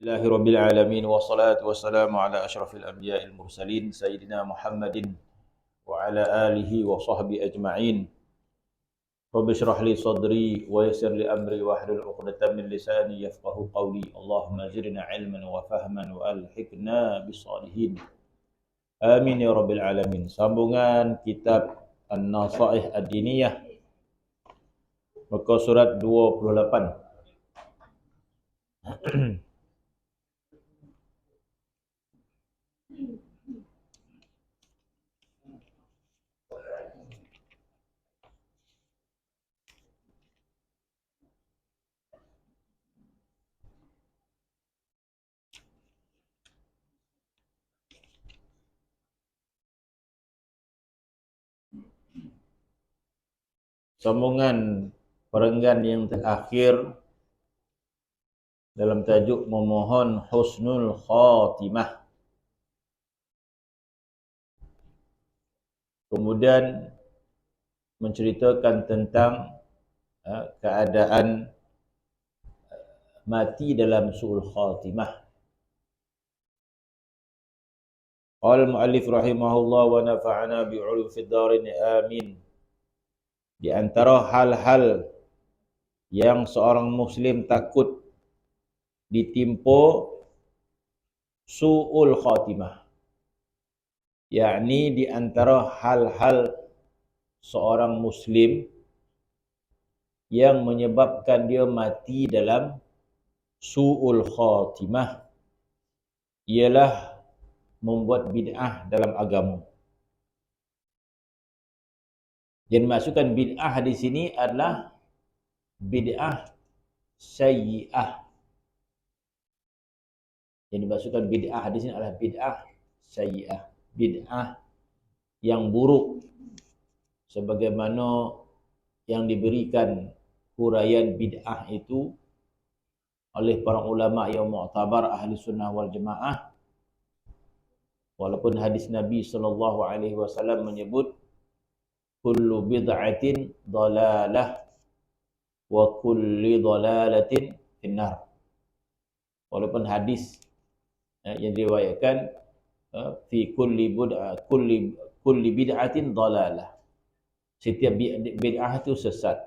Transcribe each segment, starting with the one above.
Rabbil alamin wassalatu wassalamu ala asyrafil anbiya'il mursalin sayyidina Muhammadin wa ala alihi wa sahbihi ajma'in. Rabbi shrah li sadri wa yassir li amri wahlul 'uqdatam min lisani yafqahu qawli. Allahumma zidna 'ilman wa fahman wa alhiqna bis salihin. Amin ya rabbil alamin. Sambungan kitab An-Nasaih Ad-Diniyah muka surat 28. Sambungan perenggan yang terakhir dalam tajuk memohon husnul khatimah. Kemudian menceritakan tentang keadaan mati dalam su'ul khatimah. Qala al-muallif rahimahullah wa nafa'ana bi'ulum fid darin amin. Di antara hal-hal yang seorang muslim takut ditimpa su'ul khatimah, yakni di antara hal-hal seorang muslim yang menyebabkan dia mati dalam su'ul khatimah ialah membuat bid'ah dalam agama. Yang dimaksudkan bid'ah di sini adalah bid'ah sayyi'ah. Yang dimaksudkan bid'ah di sini adalah bid'ah sayyi'ah, bid'ah yang buruk, sebagaimana yang diberikan huraian bid'ah itu oleh para ulama yang mu'tabar ahli sunnah wal jamaah. Walaupun hadis Nabi SAW menyebut kullu bid'atin dalalah wa kulli dalalatin finnar. Walaupun hadis yang diriwayatkan fi kulli bid'atin dalalah, setiap bid'ah itu sesat,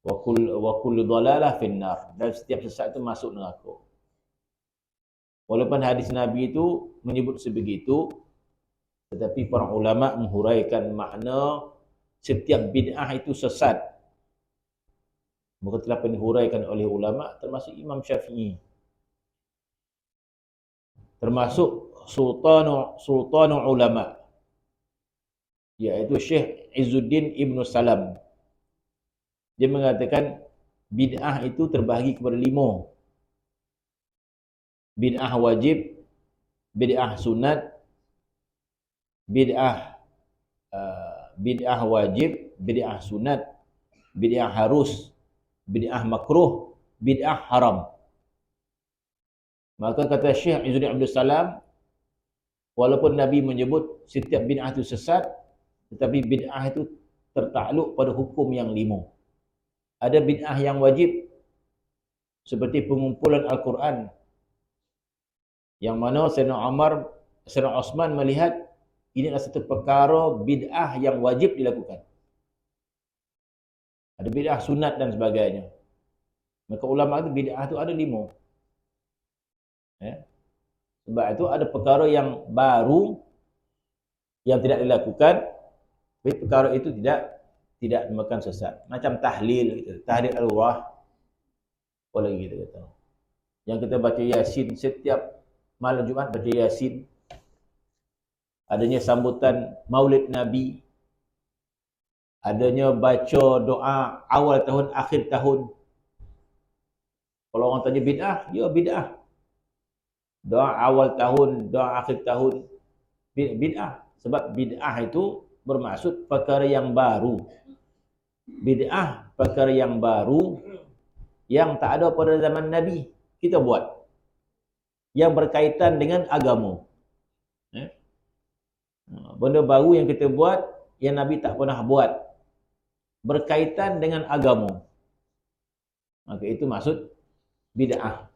wa kulli dalalah finnar, dan setiap sesat itu masuk neraka. Walaupun hadis Nabi itu menyebut sebegitu, tetapi para ulama menghuraikan makna setiap bid'ah itu sesat. Maka telah dihuraikan oleh ulama termasuk Imam Syafi'i, termasuk sultanu ulama, iaitu Syekh Izzuddin Ibn Salam. Dia mengatakan bid'ah itu terbahagi kepada 5. Bid'ah wajib, bid'ah sunat, bid'ah wajib, bid'ah sunat, bid'ah harus, bid'ah makruh, bid'ah haram. Maka kata Syekh Izzuddin Abdul Salam, walaupun Nabi menyebut setiap bid'ah itu sesat, tetapi bid'ah itu tertakluk pada hukum yang 5. Ada bid'ah yang wajib, seperti pengumpulan Al-Quran, yang mana Sayyidina Osman melihat ini adalah satu perkara bid'ah yang wajib dilakukan. Ada bid'ah sunat dan sebagainya. Maka ulama itu bid'ah itu ada 5. Sebab itu ada perkara yang baru yang tidak dilakukan, tapi perkara itu tidak memakan sesat. Macam tahlil gitu. Tahlil al-ruah. Boleh gitu kata. Yang kita baca Yasin setiap malam Jumaat, baca Yasin. Adanya sambutan Maulid Nabi, adanya baca doa awal tahun, akhir tahun. Kalau orang tanya bid'ah, ya bid'ah. Doa awal tahun, doa akhir tahun, bid'ah. Sebab bid'ah itu bermaksud perkara yang baru. Bid'ah perkara yang baru yang tak ada pada zaman Nabi, kita buat, yang berkaitan dengan agama. Benda baru yang kita buat yang Nabi tak pernah buat, berkaitan dengan agama, maka itu maksud bid'ah.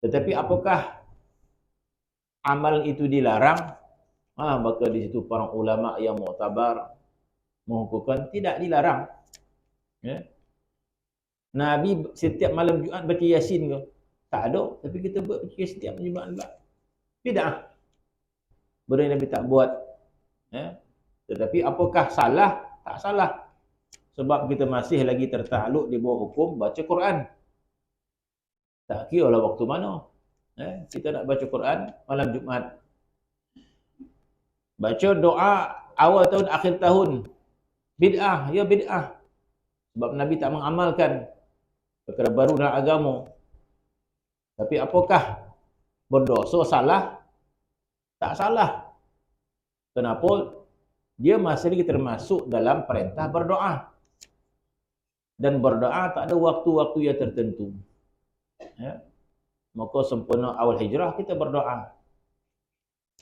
Tetapi apakah amal itu dilarang? Maka di situ para ulama yang muktabar menghukumkan tidak dilarang. Ya. Nabi setiap malam Jumaat baca Yasin ke? Tak ada. Tapi kita buat baca setiap Jumaat pula. Bid'ah. Benda yang Nabi tak buat. Ya. Tetapi apakah salah? Tak salah. Sebab kita masih lagi tertakluk di bawah hukum baca Quran. Tak kira lah waktu mana. Kita nak baca Quran malam Jumaat. Baca doa awal tahun, akhir tahun. Bid'ah. Ya bid'ah. Sebab Nabi tak mengamalkan perkara baru dalam agama. Tapi apakah berdosa salah? Tak salah. Kenapa? Dia masih lagi termasuk dalam perintah berdoa. Dan berdoa tak ada waktu-waktu yang tertentu. Ya. Maka sempurna awal hijrah kita berdoa.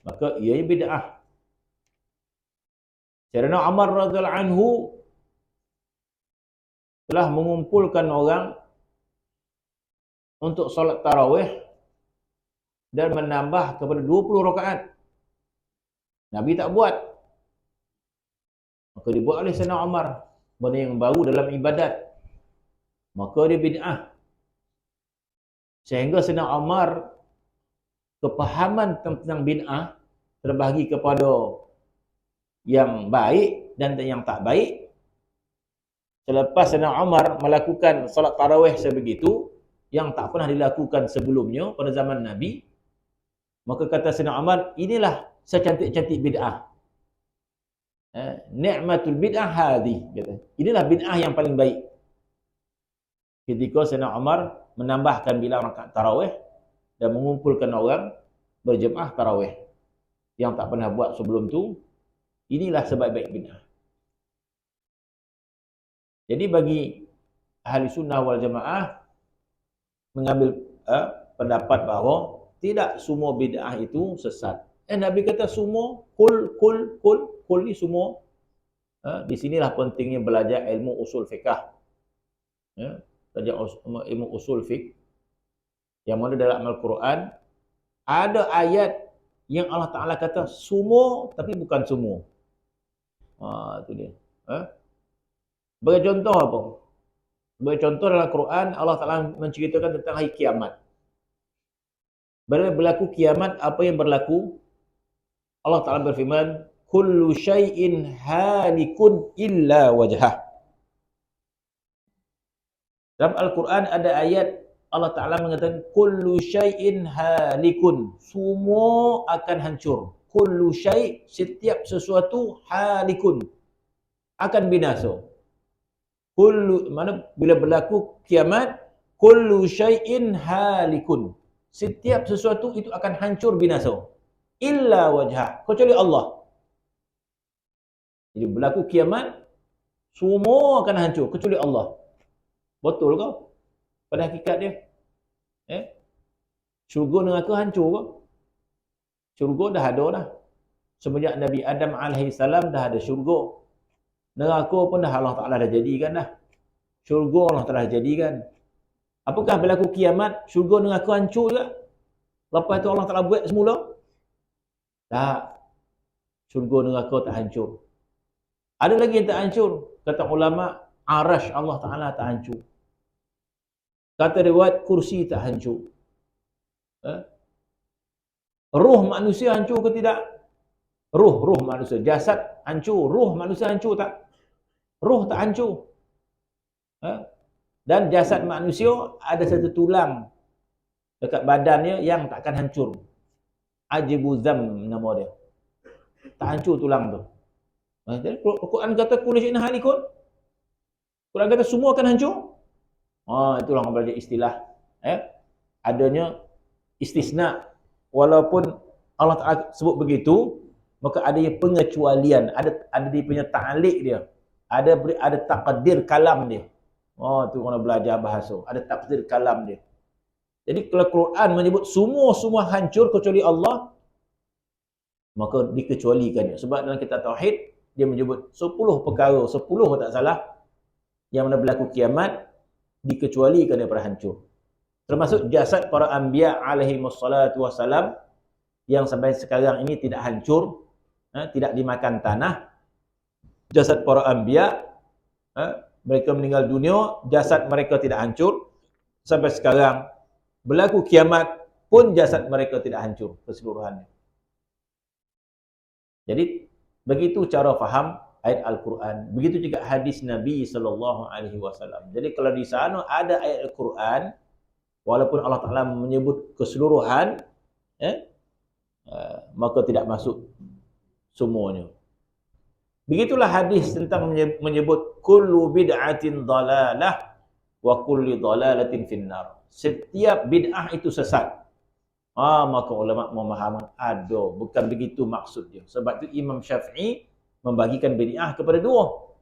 Maka ia bid'ah. Sayyidina Umar radhiyallahu anhu telah mengumpulkan orang untuk solat tarawih dan menambah kepada 20 rakaat. Nabi tak buat. Maka dibuat oleh Sayyidina Umar. Benda yang baru dalam ibadat. Maka dia bid'ah. Sehingga Sayyidina Umar kepahaman tentang bid'ah terbahagi kepada yang baik dan yang tak baik. Selepas Sayyidina Umar melakukan solat tarawih sebegitu, yang tak pernah dilakukan sebelumnya pada zaman Nabi, maka kata Sayyidina Umar, inilah secantik-cantik bid'ah. Ni'matul bid'ah hadhi, kata. Inilah bid'ah yang paling baik. Ketika Sayyidina Umar menambahkan bilang rakaat tarawih dan mengumpulkan orang berjemaah tarawih yang tak pernah buat sebelum tu, inilah sebaik-baik bid'ah. Jadi bagi ahli sunnah wal jamaah mengambil pendapat bahawa tidak semua bid'ah itu sesat. Nabi kata semua kul ni semua. Di sinilah pentingnya belajar ilmu usul fiqh. Belajar ilmu usul fiqh yang mana dalam Al-Quran ada ayat yang Allah Ta'ala kata semua tapi bukan semua. Itu dia. Bagi contoh apa? Bagi contoh dalam Al-Quran Allah Ta'ala menceritakan tentang hari kiamat. Bila berlaku kiamat, apa yang berlaku? Allah Ta'ala berfirman, kullu syai'in halikun illa wajhah. Dalam Al-Quran ada ayat Allah Ta'ala mengatakan kullu syai'in halikun. Semua akan hancur. Kullu syai', setiap sesuatu halikun. Akan binasa. Mana bila berlaku kiamat, kullu syai'in halikun. Setiap sesuatu itu akan hancur binasa. Illa wajhah. Kecuali Allah. Jadi berlaku kiamat, semua akan hancur. Kecuali Allah. Betul ke? Pada hakikat dia. Syurga neraka hancur ke? Syurga dah ada dah. Semenjak Nabi Adam AS dah ada syurga. Neraka pun dah Allah Ta'ala dah jadikan dah. Syurga Allah Ta'ala jadikan. Apakah berlaku kiamat, syurga neraka hancur juga? Lepas tu Allah Ta'ala buat semula? Tak. Syurga neraka tak hancur. Ada lagi yang tak hancur. Kata ulama, arash Allah Ta'ala tak hancur. Kata riwayat, kursi tak hancur. Ruh manusia hancur ke tidak? Ruh manusia. Jasad hancur. Ruh manusia hancur tak? Ruh tak hancur. Dan jasad manusia ada satu tulang dekat badannya yang takkan hancur. Ajibuzam nama dia. Tak hancur tulang tu. Jadi Al-Quran kata kullu syai'in halikun. Quran kata semua akan hancur. Itulah orang belajar istilah. Adanya istisna. Walaupun Allah Ta'ala sebut begitu, maka ada pengecualian, ada dia punya ta'liq dia. Ada takdir kalam dia. Tu orang belajar bahasa. Ada takdir kalam dia. Jadi kalau Quran menyebut semua hancur kecuali Allah, maka dikecualikan dia. Sebab dalam kitab tauhid dia menyebut 10 perkara, 10 tak salah, yang mana berlaku kiamat dikecualikan daripada hancur. Termasuk jasad para anbiya alaihi wassalatu wassalam yang sampai sekarang ini tidak hancur, tidak dimakan tanah. Jasad para anbiya, mereka meninggal dunia, jasad mereka tidak hancur sampai sekarang. Berlaku kiamat pun jasad mereka tidak hancur keseluruhannya. Jadi begitu cara faham ayat Al-Quran. Begitu juga hadis Nabi SAW. Jadi kalau di sana ada ayat Al-Quran, walaupun Allah Ta'ala menyebut keseluruhan, maka tidak masuk semuanya. Begitulah hadis tentang menyebut kullu bid'atin dalalah wa kulli dalalatin finnar. Setiap bid'ah itu sesat. Maka ulama memahaman ada, bukan begitu maksud dia. Sebab itu Imam Syafi'i membagikan bid'ah kepada dua.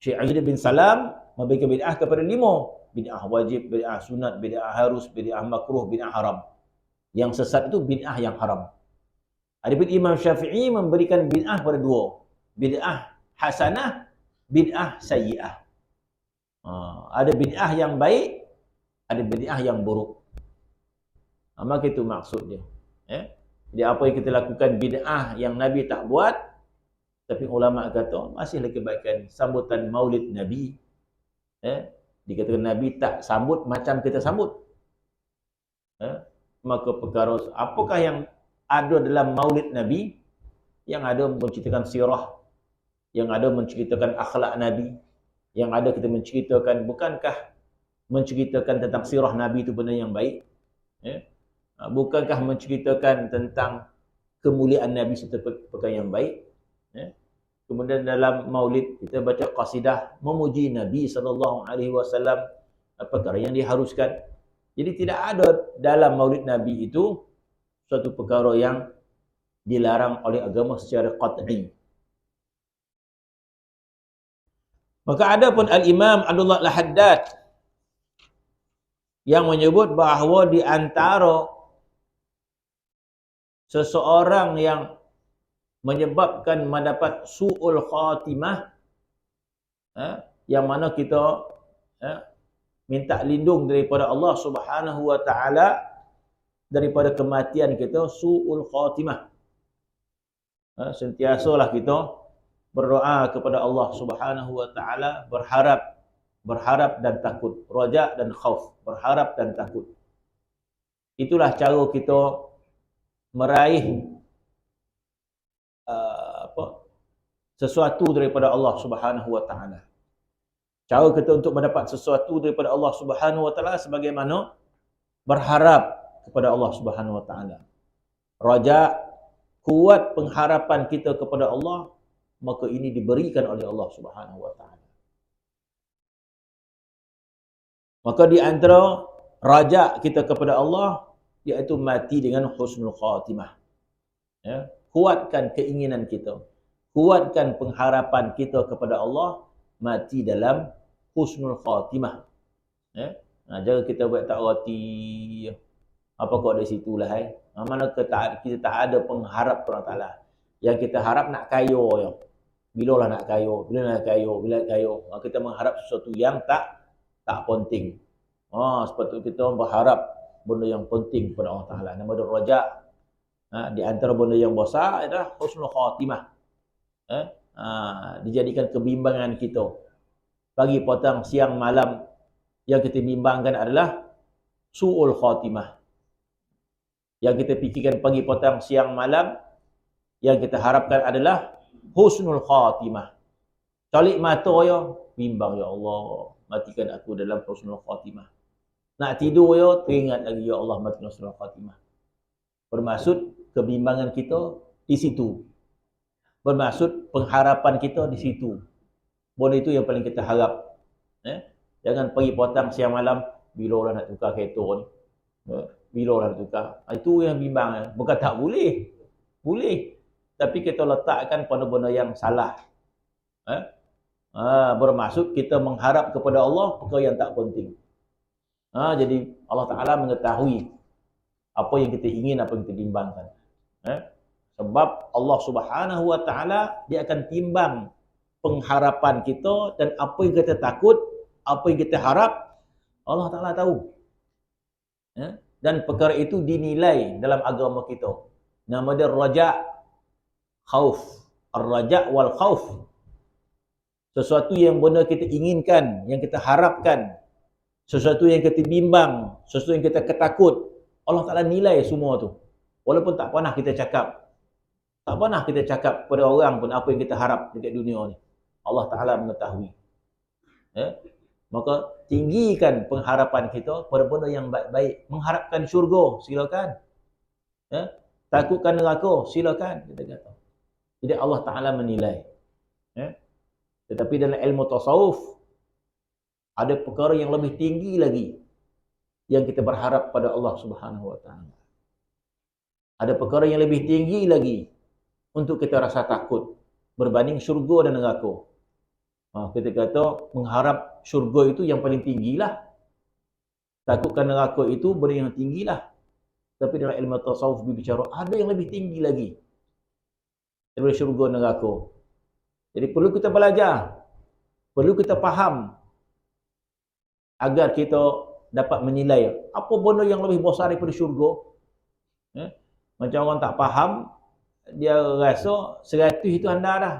Syekh Aziz bin Salam membagikan bid'ah kepada 5. Bid'ah wajib, bid'ah sunat, bid'ah harus, bid'ah makruh, bid'ah haram. Yang sesat itu bid'ah yang haram. Adapun Imam Syafi'i memberikan bid'ah pada 2. Bid'ah hasanah, bid'ah sayyi'ah. Ada bid'ah yang baik, ada bid'ah yang buruk. Maka itu maksud dia. Jadi apa yang kita lakukan bid'ah yang Nabi tak buat, tapi ulama kata masihlah kebaikan. Sambutan maulid Nabi, dikatakan Nabi tak sambut macam kita sambut. Maka perkara apakah yang ada dalam maulid Nabi? Yang ada menceritakan sirah, yang ada menceritakan akhlak Nabi, yang ada kita menceritakan, bukankah menceritakan tentang sirah Nabi itu benda yang baik? Bukankah menceritakan tentang kemuliaan Nabi itu perkara yang baik? Kemudian dalam maulid kita baca qasidah memuji Nabi SAW, perkara yang diharuskan. Jadi tidak ada dalam maulid Nabi itu suatu perkara yang dilarang oleh agama secara qat'i. Maka ada pun Al-Imam Abdullah Al-Haddad yang menyebut bahawa di antara seseorang yang menyebabkan mendapat su'ul khatimah, yang mana kita minta lindung daripada Allah Subhanahu wa taala daripada kematian kita, su'ul khatimah. Sentiasalah kita berdoa kepada Allah Subhanahu wa taala, berharap dan takut, raja dan khauf, berharap dan takut. Itulah cara kita meraih sesuatu daripada Allah Subhanahu wa taala. Cara kita untuk mendapat sesuatu daripada Allah Subhanahu wa taala sebagaimana berharap kepada Allah Subhanahu wa taala. Raja, kuat pengharapan kita kepada Allah, maka ini diberikan oleh Allah Subhanahu wa taala. Maka di antara raja kita kepada Allah iaitu mati dengan husnul khatimah. Kuatkan keinginan kita, kuatkan pengharapan kita kepada Allah, mati dalam husnul khatimah. Jangan kita buat tak roti apa kau ada situlah. Mana kita tak ada pengharap kepada Allah. Yang kita harap nak kaya ya. Bila lah nak kaya, bila nak kaya, bila kaya. Kita mengharap sesuatu yang tak penting. Sepatutnya kita berharap benda yang penting kepada Allah Taala. Nama dia raja. Di antara benda yang besar adalah husnul khatimah. Dijadikan kebimbangan kita. Pagi, petang, siang, malam yang kita bimbangkan adalah su'ul khatimah. Yang kita fikirkan pagi, petang, siang, malam yang kita harapkan adalah husnul khatimah. Calik mata ya, bimbang ya Allah, matikan aku dalam husnul khatimah. Nak tidur ya, teringat lagi ya Allah, matikan husnul khatimah. Bermaksud kebimbangan kita di situ. Bermaksud pengharapan kita di situ. Benda itu yang paling kita harap. Jangan pagi, petang, siang, malam, bila lah nak tukar kereta ni. Bila lah nak tukar. Itu yang bimbang. Bukan tak boleh. Boleh. Tapi kita letakkan pada benda yang salah. Bermaksud kita mengharap kepada Allah perkara yang tak penting. Jadi Allah Ta'ala mengetahui apa yang kita ingin, apa yang kita bimbangkan. Sebab Allah Subhanahu wa Ta'ala dia akan timbang pengharapan kita dan apa yang kita takut, apa yang kita harap, Allah Ta'ala tahu. Ya? Dan perkara itu dinilai dalam agama kita. Nama dia raja, khauf. Ar-raja wal khauf. Sesuatu yang benar kita inginkan, yang kita harapkan, sesuatu yang kita bimbang, sesuatu yang kita ketakut, Allah Ta'ala nilai semua tu. Walaupun tak pernah kita cakap. Tak pernah kita cakap pada orang pun apa yang kita harap dekat dunia ni. Allah Ta'ala mengetahui. Ya? Maka tinggikan pengharapan kita pada benda yang baik-baik. Mengharapkan syurga, silakan. Ya? Takutkan neraka, silakan. Kita kata. Jadi Allah Ta'ala menilai. Ya? Tetapi dalam ilmu tasawuf, ada perkara yang lebih tinggi lagi yang kita berharap pada Allah Subhanahu Wa Ta'ala. Ada perkara yang lebih tinggi lagi untuk kita rasa takut berbanding syurga dan neraka. Kita kata mengharap syurga itu yang paling tinggilah. Takutkan neraka itu benda yang tinggilah. Tapi dalam ilmu tasawuf berbicara ada yang lebih tinggi lagi daripada syurga dan neraka. Jadi perlu kita belajar, perlu kita faham agar kita dapat menilai apa benda yang lebih besar daripada syurga. Macam orang tak faham, dia rasa 100 itu handal dah.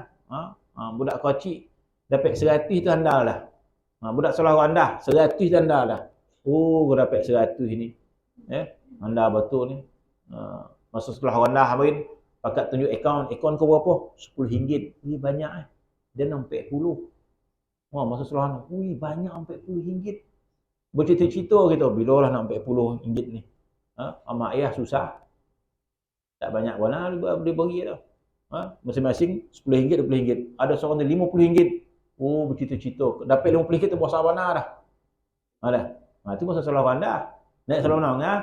Budak kecil dapat 100 itu handal dah. Budak sekolah rendah 100 itu handal dah. Oh, kau dapat 100 ni. Handal betul ni. Masa sekolah rendah habis pakat tunjuk akaun kau berapa? RM10. Ini banyak Dia nak RM40. Masa sekolah rendah, ui banyak RM40. Bercita-cita kita, bila lah nak RM40 ni. Mak ayah susah. Tak banyak mana dia bagi dah. Masing-masing RM10, RM20. Ada seorang dia RM50. Oh, bercita-cita. Dapat RM50 tu besar mana dah. Ada. Itu masa sekolah rendah. Naik sekolah menengah,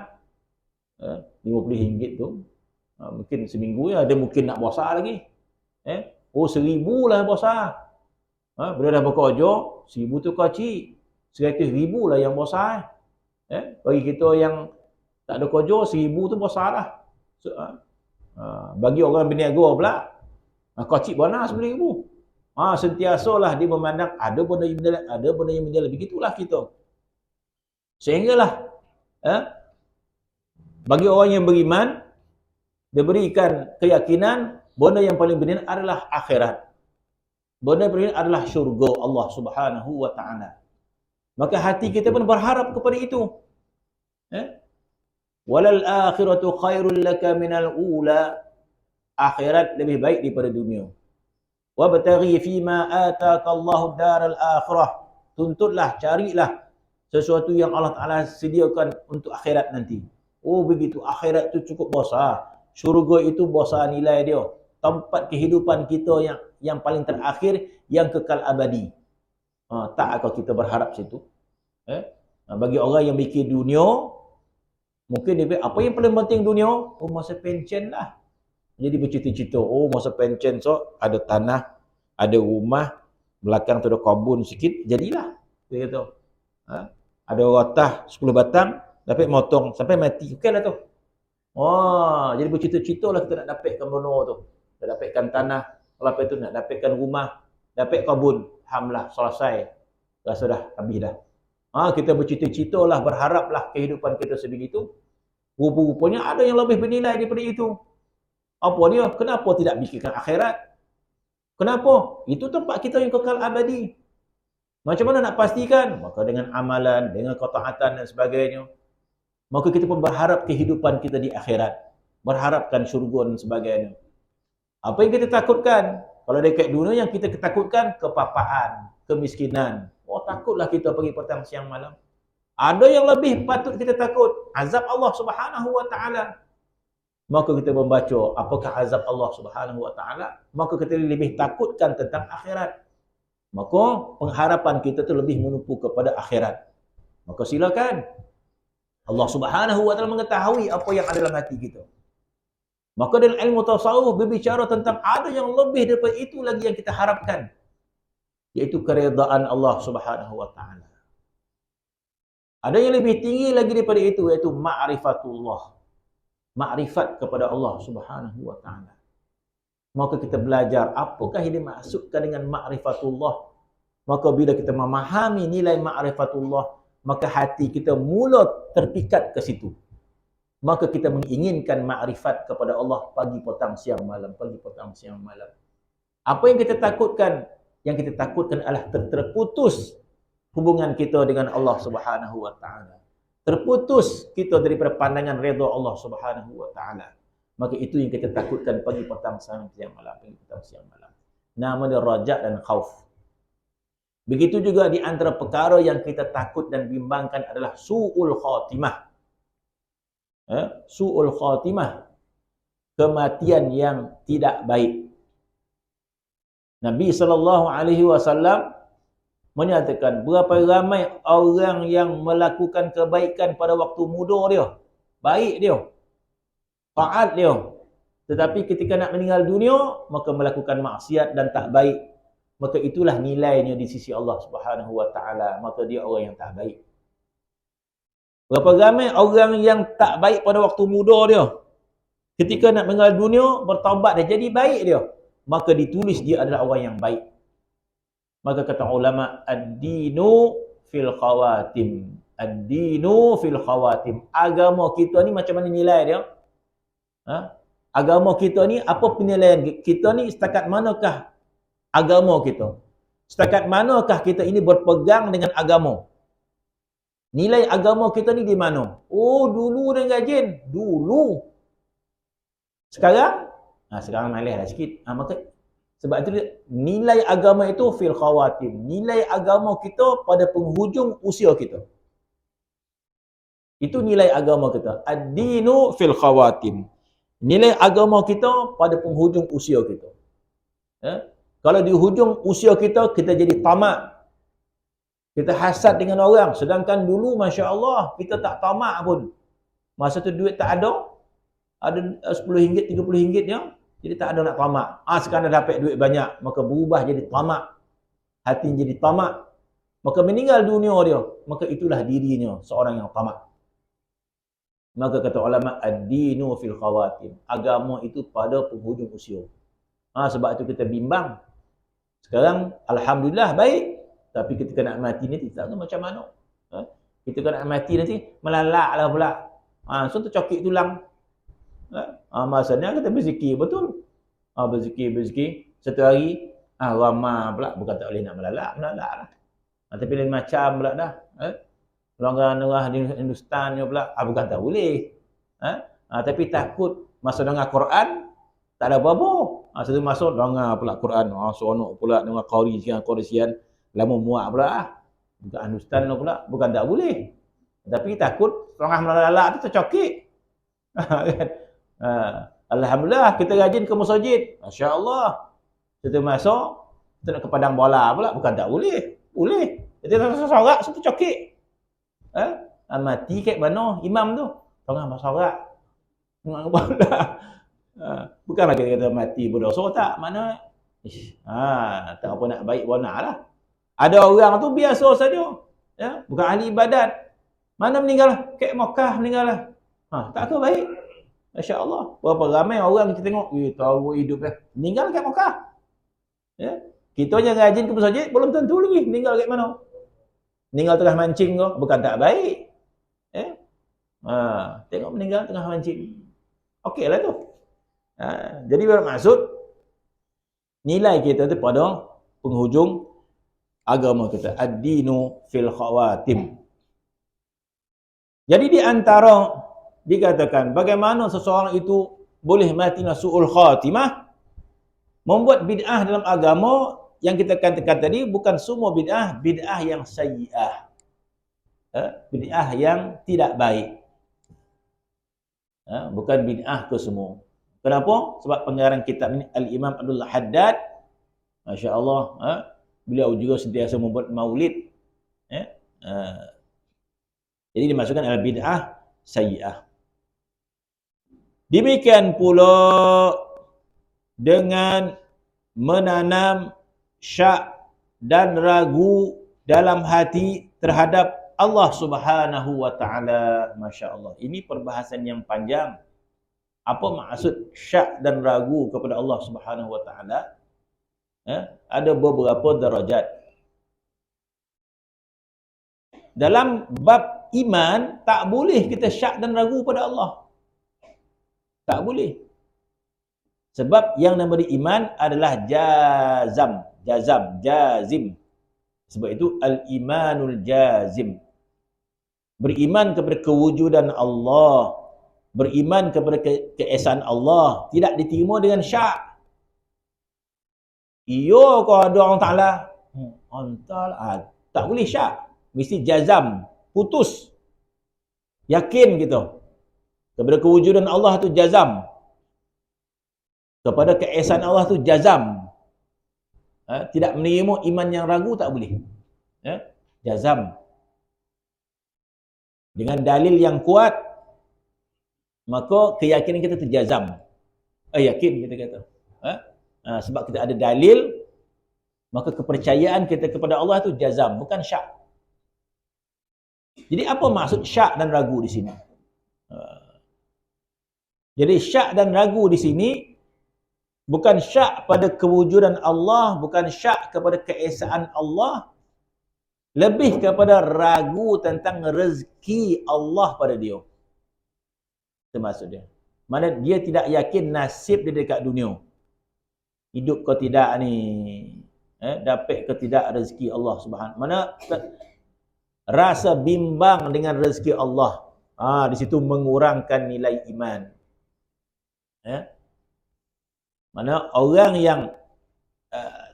RM50 tu. Mungkin seminggu ya, dia mungkin nak besar lagi. Oh, RM1,000 lah besar. Bila dah bekerja, RM1,000 tu kecil. RM100,000 lah yang besar. Bagi kita yang tak ada kerja, RM1,000 tu besar lah. Bagi orang berniaga pula, kecil mana RM10,000. Sentiasalah dia memandang ada benda yang menilai. Begitulah kita. Sehinggalah bagi orang yang beriman, dia berikan keyakinan benda yang paling benar adalah akhirat. Benda yang paling benar adalah syurga Allah Subhanahu Wa Ta'ala. Maka hati kita pun berharap kepada itu. Walal akhiratu khairul laka minal ula. Akhirat lebih baik daripada dunia. Wabtaghi fima ataka Allahu daral akhirah. Tuntutlah, carilah sesuatu yang Allah Ta'ala sediakan untuk akhirat nanti. Oh begitu, akhirat itu cukup besar. Syurga itu besar nilai dia. Tempat kehidupan kita yang paling terakhir, yang kekal abadi. Tak akan kita berharap situ. Bagi orang yang mikir dunia, mungkin dia apa yang paling penting dunia? Oh, masa pencen lah. Jadi bercita-cita, oh masa pencen so ada tanah, ada rumah, belakang tu ada kebun sikit, jadilah. Dia kata. Ada rotah 10 batang, dapat motong sampai mati. Okeylah tu. Jadi bercita-cita lah kita nak dapatkan benda tu. Nak dapatkan tanah, lepas tu nak dapatkan rumah, dapat kebun. Alhamdulillah, selesai. Rasa dah, habis dah. Kita bercita-cita lah, berharaplah kehidupan kita sebegitu. Rupa-rupanya ada yang lebih bernilai daripada itu. Apa dia? Kenapa tidak fikirkan akhirat? Kenapa? Itu tempat kita yang kekal abadi. Macam mana nak pastikan? Maka dengan amalan, dengan ketaatan dan sebagainya. Maka kita pun berharap kehidupan kita di akhirat. Berharapkan syurga dan sebagainya. Apa yang kita takutkan? Kalau dekat dunia yang kita ketakutkan, kepapaan, kemiskinan. Takutlah kita pergi petang, siang, malam. Ada yang lebih patut kita takut. Azab Allah Subhanahu Wa Ta'ala. Maka kita membaca apakah azab Allah Subhanahu Wa Ta'ala. Maka kita lebih takutkan tentang akhirat. Maka pengharapan kita tu lebih menumpu kepada akhirat. Maka silakan. Allah Subhanahu Wa Ta'ala mengetahui apa yang ada dalam hati kita. Maka dalam ilmu tasawuf berbicara tentang ada yang lebih daripada itu lagi yang kita harapkan. Iaitu keredaan Allah Subhanahu Wa Ta'ala. Ada yang lebih tinggi lagi daripada itu, iaitu ma'rifatullah. Makrifat kepada Allah Subhanahu Wa Ta'ala. Maka kita belajar apakah yang dimaksudkan dengan ma'rifatullah. Maka bila kita memahami nilai ma'rifatullah, maka hati kita mula terpikat ke situ. Maka kita menginginkan makrifat kepada Allah pagi, petang, siang, malam. Pagi, petang, siang, malam. Apa yang kita takutkan? Yang kita takutkan adalah terputus hubungan kita dengan Allah Subhanahu wa taala. Terputus kita daripada pandangan redha Allah Subhanahu wa taala. Maka itu yang kita takutkan pagi, petang, siang, malam. Pagi, petang, siang, malam. Nama dia raja dan khauf. Begitu juga di antara perkara yang kita takut dan bimbangkan adalah su'ul khatimah. Su'ul khatimah. Kematian yang tidak baik. Nabi SAW menyatakan berapa ramai orang yang melakukan kebaikan pada waktu muda dia. Baik dia. Taat dia. Tetapi ketika nak meninggal dunia, maka melakukan maksiat dan tak baik. Maka itulah nilainya di sisi Allah Subhanahu wa taala. Maka dia orang yang tak baik. Berapa ramai orang yang tak baik pada waktu muda dia. Ketika nak meninggal dunia, bertaubat dia jadi baik dia. Maka ditulis dia adalah orang yang baik. Maka kata ulama, ad-dinu fil khawatim. Ad-dinu fil khawatim. Agama kita ni macam mana nilai dia? Agama kita ni, apa penilaian kita ni, setakat manakah agama kita? Setakat manakah kita ini berpegang dengan agama? Nilai agama kita ni di mana? Oh, dulu dia rajin. Dulu. Sekarang? Sekarang malih lah sikit. Maka, sebab itu nilai agama itu fil khawatim. Nilai agama kita pada penghujung usia kita. Itu nilai agama kita. Ad-dinu fil khawatim. Nilai agama kita pada penghujung usia kita. Kalau di hujung usia kita, kita jadi tamak. Kita hasad dengan orang. Sedangkan dulu, Masya Allah, kita tak tamak pun. Masa tu duit tak ada. Ada RM10, RM30 ya. Jadi tak ada nak tamak. Sekarang dah dapat duit banyak. Maka berubah jadi tamak. Hati jadi tamak. Maka meninggal dunia dia. Maka itulah dirinya seorang yang tamak. Maka kata ulama, ad-dinu fil khawatim. Agama itu pada penghujung usia. Sebab itu kita bimbang. Sekarang, Alhamdulillah, baik. Tapi ketika nak mati nanti, tak tahu macam mana. Ketika nak mati nanti, melalak lah pula. So, tercokik tulang. Masanya kita berzikir, betul. Berzikir. Satu hari, ramah pula. Bukan tak boleh nak melalak lah. Tapi lain macam pula dah. Orang-orang di Hindustan pula, bukan tak boleh. Tapi takut masa dengar Quran, tak ada apa-apa. Satu masuk, dengar pula Quran. Seronok pula dengar Qurisian. Lama muak pula. Bukan Hindustan pula, bukan tak boleh. Tapi takut, orang melalak tu tercokik. Alhamdulillah, kita rajin ke masjid. Masya Allah. Kita masuk, kita nak ke padang bola pula, bukan tak boleh. Boleh. Kita sorak, satu cokik. Mati kat mana imam tu? Tengah bersorak. Tengah bola. Bukanlah kita mati berdosa tak. Mana? Tak apa nak baik benar lah. Ada orang tu biasa saja. Bukan ahli ibadat. Mana meninggal? Kat Makkah meninggal lah. Tak ke baik? Masya Allah. Berapa ramai orang kita tengok. Tahu hidup dah. Meninggal kat Makkah. Kita yang rajin ke masjid, belum tentu lagi meninggal kat mana. Meninggal tengah mancing ke, bukan tak baik. Tengok meninggal tengah mancing. Okey lah tu. Jadi bermaksud, nilai kita tu pada penghujung agama kita. Ad-dinu fil khawatim. Jadi di antara dikatakan bagaimana seseorang itu boleh mati nasu'ul khatimah, membuat bid'ah dalam agama. Yang kita katakan tadi, bukan semua bid'ah, bid'ah yang sayyi'ah. Bid'ah yang tidak baik. Bukan bid'ah ke semua. Kenapa? Sebab pengarang kitab ini, Al-Imam Abdullah Haddad, Masya Allah, beliau juga sentiasa membuat maulid. Jadi dimasukkan al-bid'ah sayyi'ah. Demikian pula dengan menanam syak dan ragu dalam hati terhadap Allah Subhanahu wa taala. Masya Allah. Ini perbahasan yang panjang. Apa maksud syak dan ragu kepada Allah Subhanahu wa taala? Ada beberapa darajat. dalam bab iman tak boleh kita syak dan ragu pada Allah. Tak boleh. Sebab yang nama iman adalah jazim. Sebab itu al-imanul jazim. Beriman kepada kewujudan Allah, beriman kepada keesaan Allah, tidak diterima dengan syak. Iyo kau ada orang Ta'ala, tak boleh syak. Mesti jazam, putus. Yakin gitu. Kepada kewujudan Allah tu jazam. Kepada keesaan Allah tu jazam. Tidak menerima iman yang ragu tak boleh. Jazam. Dengan dalil yang kuat, maka keyakinan kita tu jazam. Yakin kita kata. Sebab kita ada dalil, maka kepercayaan kita kepada Allah tu jazam, bukan syak. Jadi apa maksud syak dan ragu di sini? Jadi syak dan ragu di sini bukan syak pada kewujudan Allah, bukan syak kepada keesaan Allah, lebih kepada ragu tentang rezeki Allah pada dia. Itu maksud dia. Mana dia tidak yakin nasib dia dekat dunia. Hidup ke tidak ni, dapat ke tidak rezeki Allah Subhanahu. Mana rasa bimbang dengan rezeki Allah. Di situ mengurangkan nilai iman. Mana orang yang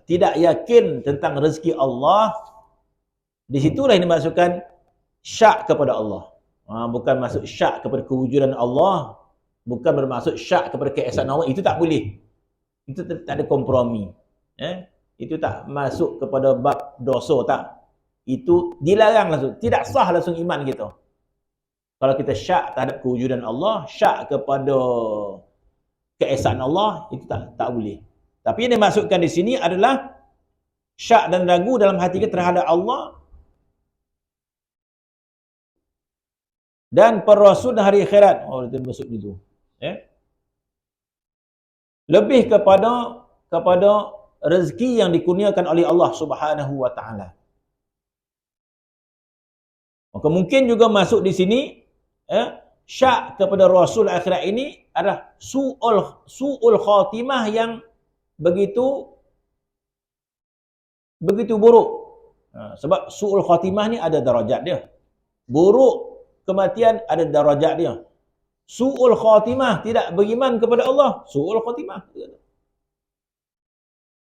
tidak yakin tentang rezeki Allah, di situlah yang dimasukkan syak kepada Allah. Bukan masuk syak kepada kewujudan Allah, bukan bermaksud syak kepada keesaan Allah. Itu tak boleh. Itu tak ada kompromi. Itu tak masuk kepada bab dosa, tak. Itu dilarang langsung. Tidak sah langsung iman kita. Kalau kita syak terhadap kewujudan Allah, syak kepada keesaan Allah, itu tak boleh. Tapi yang dimasukkan di sini adalah syak dan ragu dalam hati kita terhadap Allah dan para rasul dan hari akhirat. Kita masuk itu. Lebih kepada rezeki yang dikurniakan oleh Allah Subhanahu wa taala. Maka mungkin juga masuk di sini syak kepada rasul akhirat ini adalah su'ul khatimah yang begitu buruk. Sebab su'ul khatimah ni ada darajat dia. Buruk kematian ada darajat dia. Su'ul khatimah, tidak beriman kepada Allah, su'ul khatimah.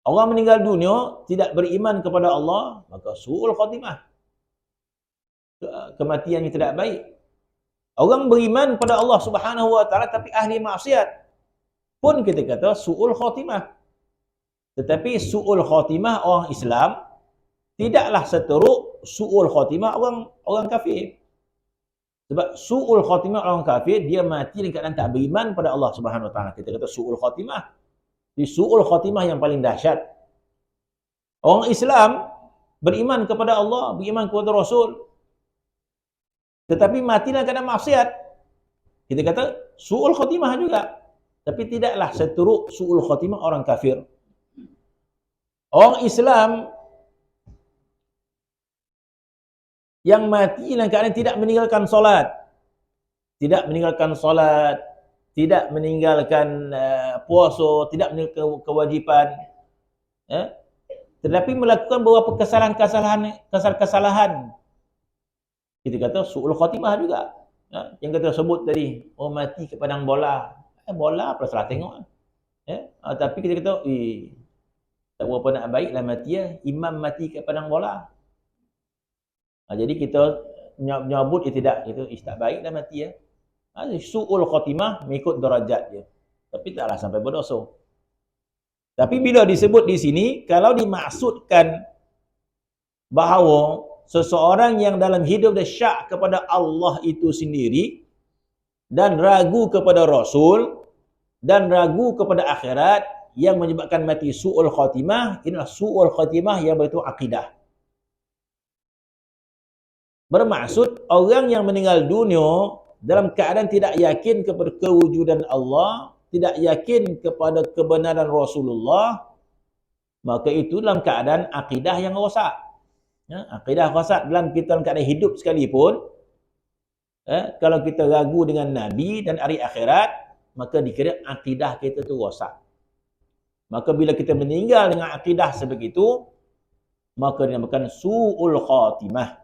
Orang meninggal dunia tidak beriman kepada Allah, maka su'ul khatimah. Kematian yang tidak baik. Orang beriman pada Allah Subhanahu wa taala tapi ahli maksiat, pun kita kata su'ul khatimah. Tetapi su'ul khatimah orang Islam tidaklah seteruk su'ul khatimah orang kafir. Sebab su'ul khatimah orang kafir, dia mati dalam keadaan tak beriman pada Allah Subhanahu wa taala. Kita kata su'ul khatimah. Di su'ul khatimah yang paling dahsyat. Orang Islam beriman kepada Allah, beriman kepada Rasul, tetapi mati dalam keadaan maksiat. Kita kata su'ul khatimah juga. Tapi tidaklah seteruk su'ul khatimah orang kafir. Orang Islam yang mati dalam keadaan tidak meninggalkan solat, tidak meninggalkan puasa, tidak meninggalkan kewajipan, tetapi melakukan beberapa kesalahan, kita kata su'ul khatimah juga. Yang kita sebut tadi, mati ke padang bola. Bola apa salah tengok. Tapi kita kata, tak berapa nak baiklah mati ya. Imam mati ke padang bola. Jadi kita menyebut tidak, itu tak baiklah mati ya. Su'ul khatimah mengikut darajat dia. Tapi taklah sampai berdosa. Tapi bila disebut di sini, kalau dimaksudkan bahawa seseorang yang dalam hidup dia syak kepada Allah itu sendiri dan ragu kepada Rasul dan ragu kepada akhirat yang menyebabkan mati su'ul khatimah, inilah su'ul khatimah yang berbentuk akidah. Bermaksud orang yang meninggal dunia dalam keadaan tidak yakin kepada kewujudan Allah, tidak yakin kepada kebenaran Rasulullah, maka itu dalam keadaan akidah yang rosak. Akidah rosak dalam kita dalam keadaan hidup sekalipun, kalau kita ragu dengan Nabi dan hari akhirat, maka dikira akidah kita tu rosak. Maka bila kita meninggal dengan akidah sebegitu, maka dinamakan su'ul khatimah.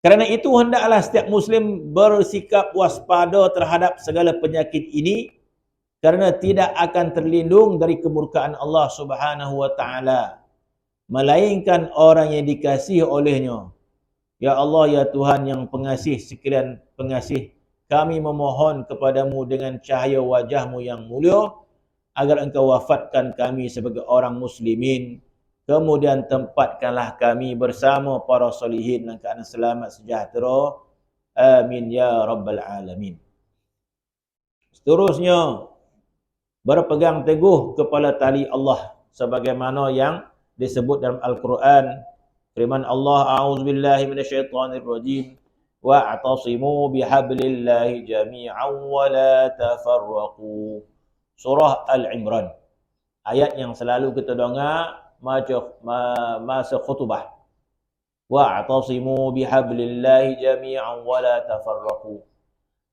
Kerana itu hendaklah setiap Muslim bersikap waspada terhadap segala penyakit ini, kerana tidak akan terlindung dari kemurkaan Allah Subhanahu wa taala, melainkan orang yang dikasihi olehnya. Ya Allah, ya Tuhan yang pengasih sekalian pengasih, kami memohon kepadamu dengan cahaya wajahmu yang mulia, agar engkau wafatkan kami sebagai orang muslimin, kemudian tempatkanlah kami bersama para solihin dalam keadaan selamat sejahtera. Amin ya rabbal alamin. Seterusnya, berpegang teguh kepada tali Allah sebagaimana yang disebut dalam Al-Quran. Firman Allah, a'udzubillahi minasyaitonirrajim, wa'tasimu bihablillahi jami'an wa la tafarraqu. Surah Al-Imran. Ayat yang selalu kita dengar masa khutbah. Wa'tasimu bihablillahi jami'an wa la tafarraqu.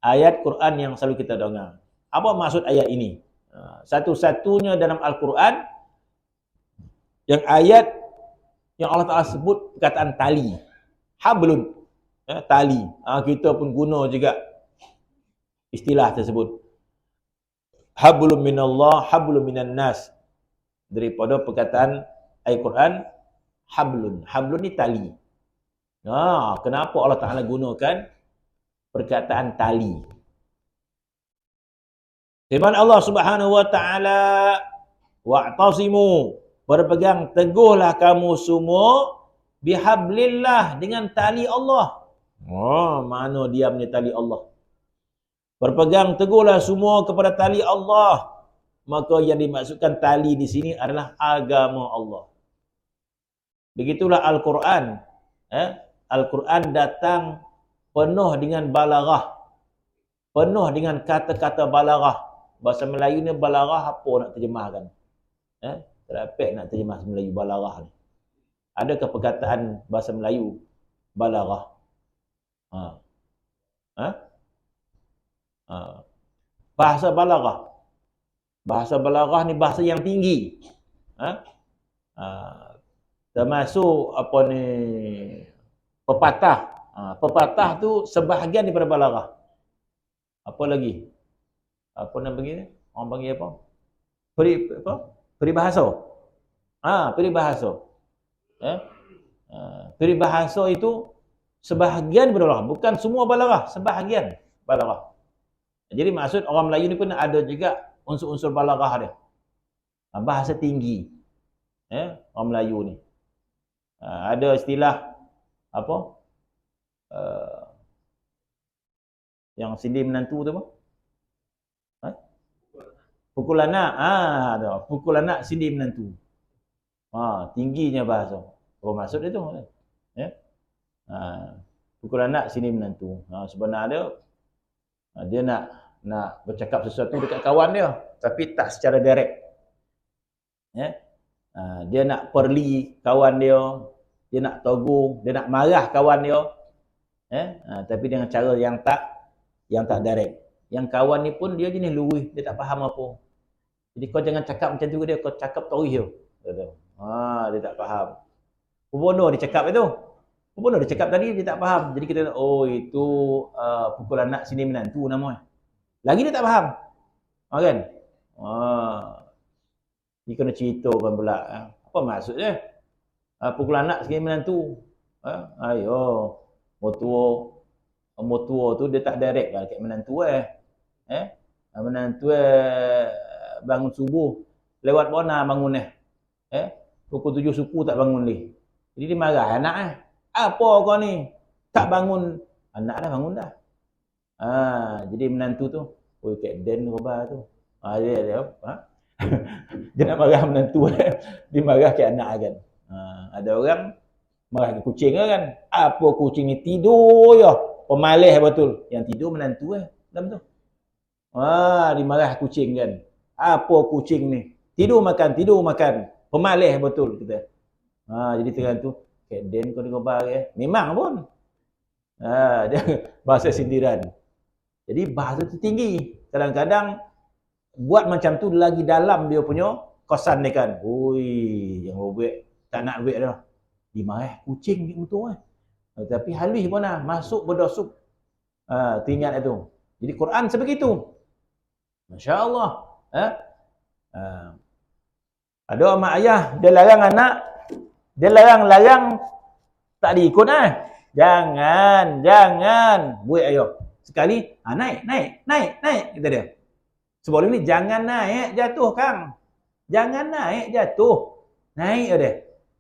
Ayat Quran yang selalu kita dengar. Apa maksud ayat ini? Satu-satunya dalam Al-Quran yang ayat yang Allah Ta'ala sebut perkataan tali. Hablun. Tali. Kita pun guna juga istilah tersebut. Hablum minallah, hablum minan nas. Daripada perkataan ayat Quran, hablun. Hablun ni tali. Kenapa Allah Ta'ala gunakan perkataan tali? Firman Allah Subhanahu wa taala, wa'tasimu, berpegang teguhlah kamu semua bihablillah, dengan tali Allah. Mana diamnya tali Allah? Berpegang teguhlah semua kepada tali Allah. Maka yang dimaksudkan tali di sini adalah agama Allah. Begitulah Al-Quran. Al-Quran datang penuh dengan balaghah, penuh dengan kata-kata balaghah. Bahasa Melayu ni balaghah apa nak terjemahkan? Terapek nak terjemah Melayu balaghah ni. Adakah perkataan bahasa Melayu balaghah? Bahasa balaghah. Bahasa balaghah ni bahasa yang tinggi. Termasuk apa ni, pepatah. Pepatah tu sebahagian daripada balaghah. Apa lagi? Apa nama panggil? Orang panggil apa? Peribahasa. Peribahasa. Peribahasa itu sebahagian daripada balaghah, bukan semua balaghah, sebahagian balaghah. Jadi maksud orang Melayu ni pun ada juga unsur-unsur balaghah dia. Bahasa tinggi. Orang Melayu ni. Ada istilah apa? Yang sindir menantu tu apa? Pukul anak. Pukul anak sindir menantu. Tingginya bahasa. Apa maksud dia tu? Pukul anak sindir menantu. Sebenarnya dia nak bercakap sesuatu dekat kawan dia, tapi tak secara direct. Dia nak perli kawan dia nak tegur, dia nak marah kawan dia. Tapi dengan cara yang tak direct. Yang kawan ni pun dia jenis lurus, dia tak faham apa. Jadi kau jangan cakap macam tu ke dia, kau cakap tahu dia. Dia tak faham. Pembunuh dia cakap itu. Pembunuh dia cakap tadi dia tak faham. Jadi kita itu pukul anak sini menantu namanya. Lagi dia tak faham. Kan? Dia kena ceritakan pula. Apa maksud dia? Pukul anak sini menantu. Ayo. Motua tu dia tak direct lah kat menantu menantu bangun subuh lewat mana bangun pukul 7 suku tak bangun leh. Jadi dia marah anak apa kau ni tak bangun? Anak dah bangun dah. Jadi menantu tu, oi Kak Dan khabar tu. Dia dia nak marah menantu dia marah ke anak kan. Ada orang marah ke kucing kan. Apa kucing ni tidur je. Pemalih betul. Yang tidur menantu dalam tu. Dimarah kucing kan. Apa kucing ni? Tidur makan. Pemalih betul kita. Jadi tengah tu, keden kau dengan barang. Memang pun. Dia bahasa sindiran. Jadi bahasa tu tinggi. Kadang-kadang buat macam tu lagi dalam dia punya kosan dia kan. Ui, yang buat tak nak duit dah. Dimarahi kucing betul tapi halus pun lah. Masuk berdosuk. Teringat itu. Jadi Quran sebegitu. Masya Allah. Ada mak ayah, dia larang anak, dia larang tak diikut Jangan buat ayah. Sekali, naik, kata dia. Sebelum ni, jangan naik, jatuh Kang. Jangan naik, jatuh. Naik dia.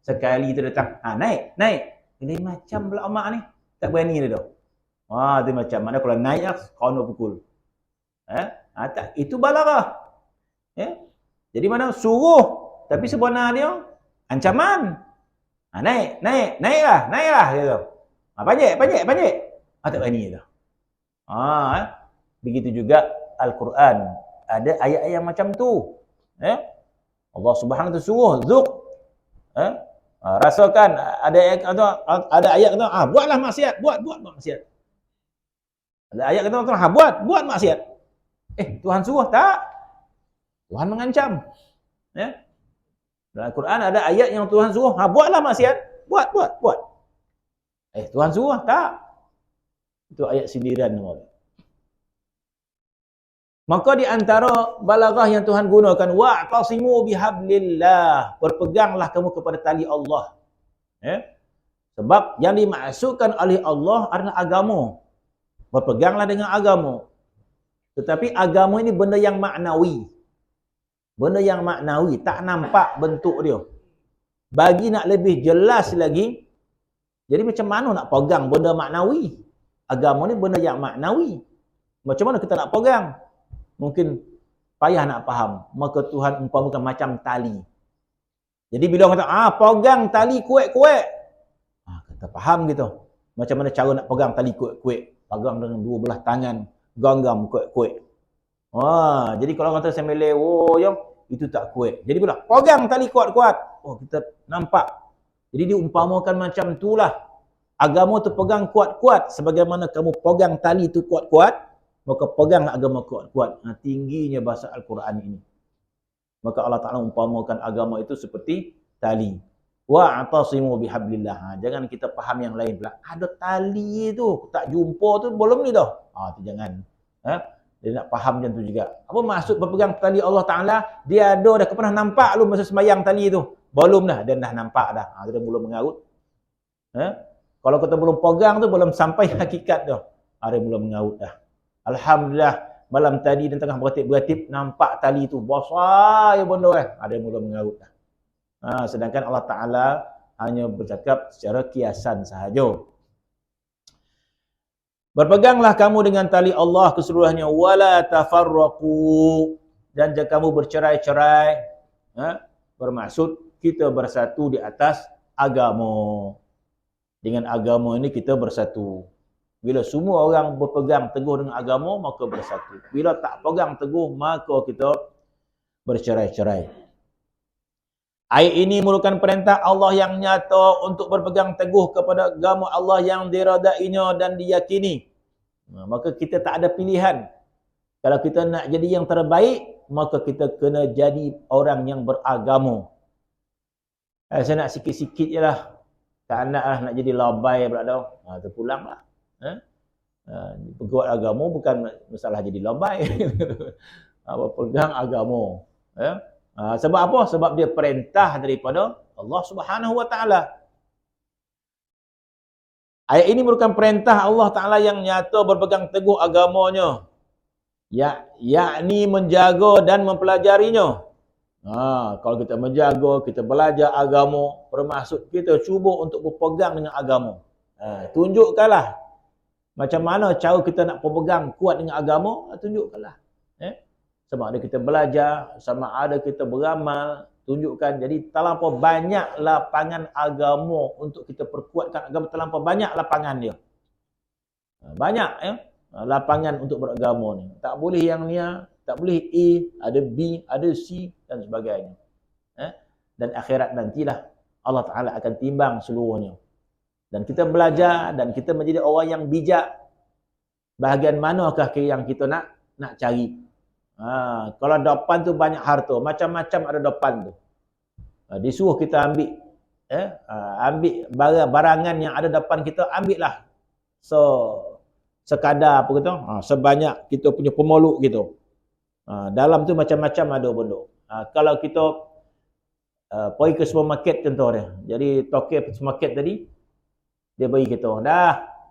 Sekali tu datang, naik. Ini macam pula mak ni. Tak berani dia dah. Tu macam mana kalau naik lah, kau nak pukul. Tak, itu balarah. Jadi mana suruh, tapi sebenarnya ancaman. Naiklah dia tu. Panjik. Tak berani dah. Begitu juga Al-Quran. Ada ayat-ayat macam tu. Allah Subhanahu wa taala suruh zuk. Rasakan ada ayat kata buatlah maksiat, buat maksiat. Ada ayat kata buat maksiat. Tuhan suruh tak? Tuhan mengancam. Dalam Al-Quran ada ayat yang Tuhan suruh, buatlah maksiat, buat. Tuhan suruh tak? Itu ayat sindiran. Maka di antara balaghah yang Tuhan gunakan, wa'tasimu bihablillah, berpeganglah kamu kepada tali Allah. Sebab yang dimaksudkan oleh Allah adalah agama. Berpeganglah dengan agama. Tetapi agama ini benda yang maknawi. Benda yang maknawi, tak nampak bentuk dia. Bagi nak lebih jelas lagi, jadi macam mana nak pegang benda maknawi? Agama ni benda yang maknawi. Macam mana kita nak pegang? Mungkin payah nak faham. Maka Tuhan umpamakan macam tali. Jadi bila orang kata, pegang tali kuat-kuat. Kita faham gitu. Macam mana cara nak pegang tali kuat-kuat. Pegang dengan dua belah tangan. Genggam kuat-kuat. Jadi kalau orang kata sembelih, itu tak kuat. Jadi bila pegang tali kuat-kuat. Kita nampak. Jadi diumpamakan macam itulah. Agama tu pegang kuat-kuat. Sebagaimana kamu pegang tali tu kuat-kuat. Maka peganglah agama kuat-kuat. Tingginya bahasa Al-Quran ini. Maka Allah Ta'ala umpamakan agama itu seperti tali. Wa'tasimu bihablillah. Jangan kita faham yang lain pula. Ada tali tu, tak jumpa tu belum ni dah. Tu jangan. Dia nak faham macam tu juga. Apa maksud berpegang tali Allah Ta'ala? Dia ada dah pernah nampak lu masa sembahyang tali tu. Belum dah, dan dah nampak dah. Dia belum mengarut. Kalau kita belum pegang tu, belum sampai hakikat dah. Dia belum mengarut dah. Alhamdulillah, malam tadi dan tengah beratip-beratip, nampak tali tu. Besar ya benda Ada yang mula mengarut dah. Sedangkan Allah Ta'ala hanya bercakap secara kiasan sahaja. Berpeganglah kamu dengan tali Allah keseluruhannya. Wala tafarraqu. Dan jangan kamu bercerai-cerai. Bermaksud kita bersatu di atas agama. Dengan agama ini kita bersatu. Bila semua orang berpegang teguh dengan agama, maka bersatu. Bila tak pegang teguh, maka kita bercerai-cerai. Ayat ini merupakan perintah Allah yang nyata untuk berpegang teguh kepada agama Allah yang diredainya dan diyakini. Maka kita tak ada pilihan. Kalau kita nak jadi yang terbaik, maka kita kena jadi orang yang beragama. Saya nak sikit-sikit je lah. Tak nak jadi labai pula dah. Terpulang lah. Peguat agama bukan masalah jadi labai. Pegang agama. Sebab apa? Sebab dia perintah daripada Allah Subhanahu wa taala. Ayat ini merupakan perintah Allah Ta'ala yang nyata berpegang teguh agamanya. Yakni menjaga dan mempelajarinya. Kalau kita menjaga, kita belajar agama, bermaksud kita cuba untuk berpegang dengan agama. Tunjukkanlah macam mana cara kita nak berpegang kuat dengan agama, tunjukkanlah. Sama ada kita belajar, sama ada kita beramal, tunjukkan. Jadi terlampau banyak lapangan agama untuk kita perkuatkan agama, terlampau banyak lapangan dia. Banyak lapangan untuk beragama ni. Tak boleh yang ni, tak boleh A, ada B, ada C dan sebagainya. Dan akhirat nantilah Allah Ta'ala akan timbang seluruhnya. Dan kita belajar dan kita menjadi orang yang bijak. Bahagian manakah yang kita nak cari. Kalau depan tu banyak harta, macam-macam ada depan tu. Disuruh kita ambil ambil barangan yang ada depan kita, ambil lah. Sekadar apa kata, sebanyak kita punya pemeluk gitu. Dalam tu macam-macam ada benda. Kalau kita pergi ke supermarket contoh dia. Jadi tokek supermarket tadi, dia bagi kita,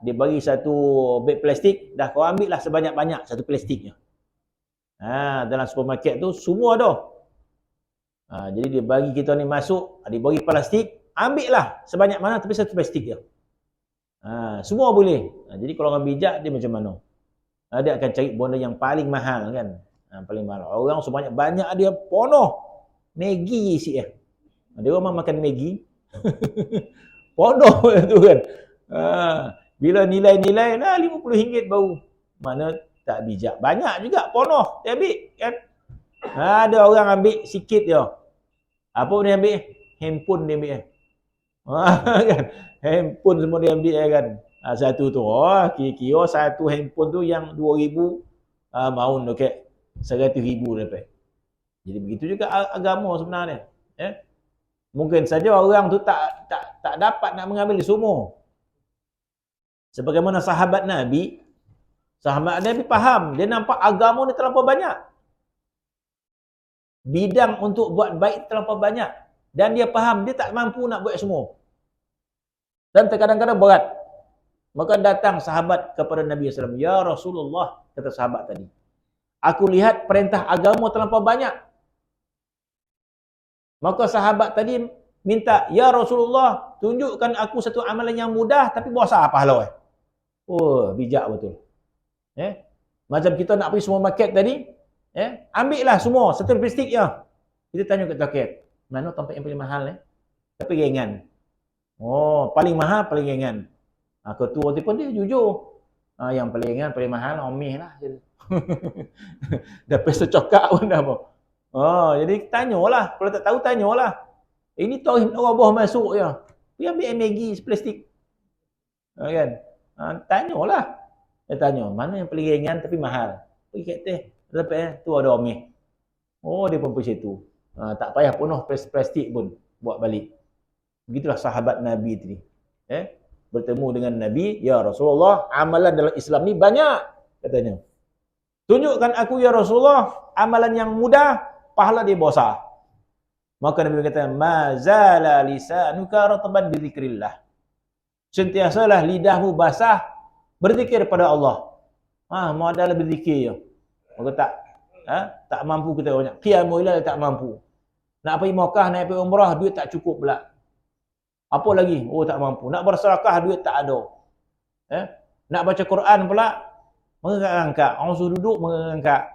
dia bagi satu beg plastik, kau ambil lah sebanyak-banyak satu plastiknya. Dalam supermarket tu semua ada. Jadi dia bagi kita ni masuk, dia bagi plastik, ambil lah sebanyak mana tapi satu plastik je. Semua boleh. Jadi kalau orang bijak dia macam mana? Dia akan cari benda yang paling mahal kan. Paling mahal. Orang sebanyak-banyak dia ponoh. Maggi isi ya. Dia orang makan Maggi. Ponoh tu kan. Bila nilai-nilai lah RM50 baru. Mana tak bijak. Banyak juga ponoh. Dia ambil kan. Ada orang ambil sikit je. Apa dia ambil? Handphone dia ambil. Kan? Handphone semua dia ambil kan. Satu tu. Kira-kira satu handphone tu yang 2,000 maun dekat 100,000 dapat. Jadi begitu juga agama sebenarnya. Mungkin saja orang tu tak dapat nak mengambil semua. Sebagaimana sahabat Nabi faham. Dia nampak agama ni terlampau banyak. Bidang untuk buat baik terlampau banyak. Dan dia faham, dia tak mampu nak buat semua. Dan terkadang-kadang berat. Maka datang sahabat kepada Nabi SAW. Ya Rasulullah, kata sahabat tadi. Aku lihat perintah agama terlampau banyak. Maka sahabat tadi minta, Ya Rasulullah, tunjukkan aku satu amalan yang mudah tapi besar pahala. Bijak betul. Macam kita nak pergi supermarket tadi, ambil lah semua, satu plastik je. Kita tanya kat toket, mana tempat yang paling mahal tapi ringan. Paling mahal, paling ringan. Ketua tu pun dia jujur. Yang paling ringan, paling mahal, omeh lah. Dah pesta cokak pun dah apa. Jadi tanyalah. Kalau tak tahu, tanyalah. Ini tahu orang buah masuk je. Pergi ambil Maggi plastik. Kan? Tanyalah. Dia tanya, mana yang paling ringan tapi mahal? Pergi kat teh. Lepas tu ada omeh. Dia pun pergi situ. Tak payah penuh plastik pun buat balik. Begitulah sahabat Nabi tadi. Bertemu dengan Nabi, Ya Rasulullah, amalan dalam Islam ni banyak, katanya. Tunjukkan aku ya Rasulullah amalan yang mudah, pahala dia besar. Maka Nabi kata, Ma zala lisanuka ratban bi dzikrillah. Sentiasalah lidahmu basah berzikir pada Allah. Modal berzikir je. Maka tak mampu kita banyak. Qiyamul lail tak mampu. Nak pergi Mekah, nak pergi umrah, duit tak cukup pula. Apa lagi? Tak mampu. Nak bersedekah, duit tak ada. Nak baca Quran pula, mengangkat. Orang suruh duduk, mengangkat.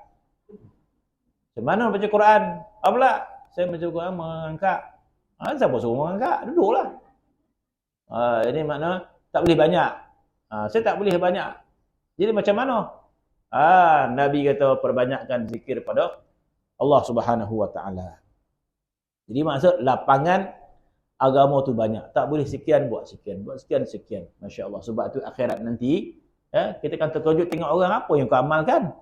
Macam mana baca Quran? Pula? Saya baca Quran, mengangkat. Siapa suruh mengangkat? Duduklah. Ini makna tak boleh banyak. Saya tak boleh banyak. Jadi macam mana? Nabi kata perbanyakkan zikir pada Allah Subhanahu Wa Taala. Jadi maksud lapangan agama tu banyak. Tak boleh sekian buat sekian. Buat sekian. Masya Allah. Sebab tu akhirat nanti, kita akan terkejut tengok orang apa yang kau amalkan.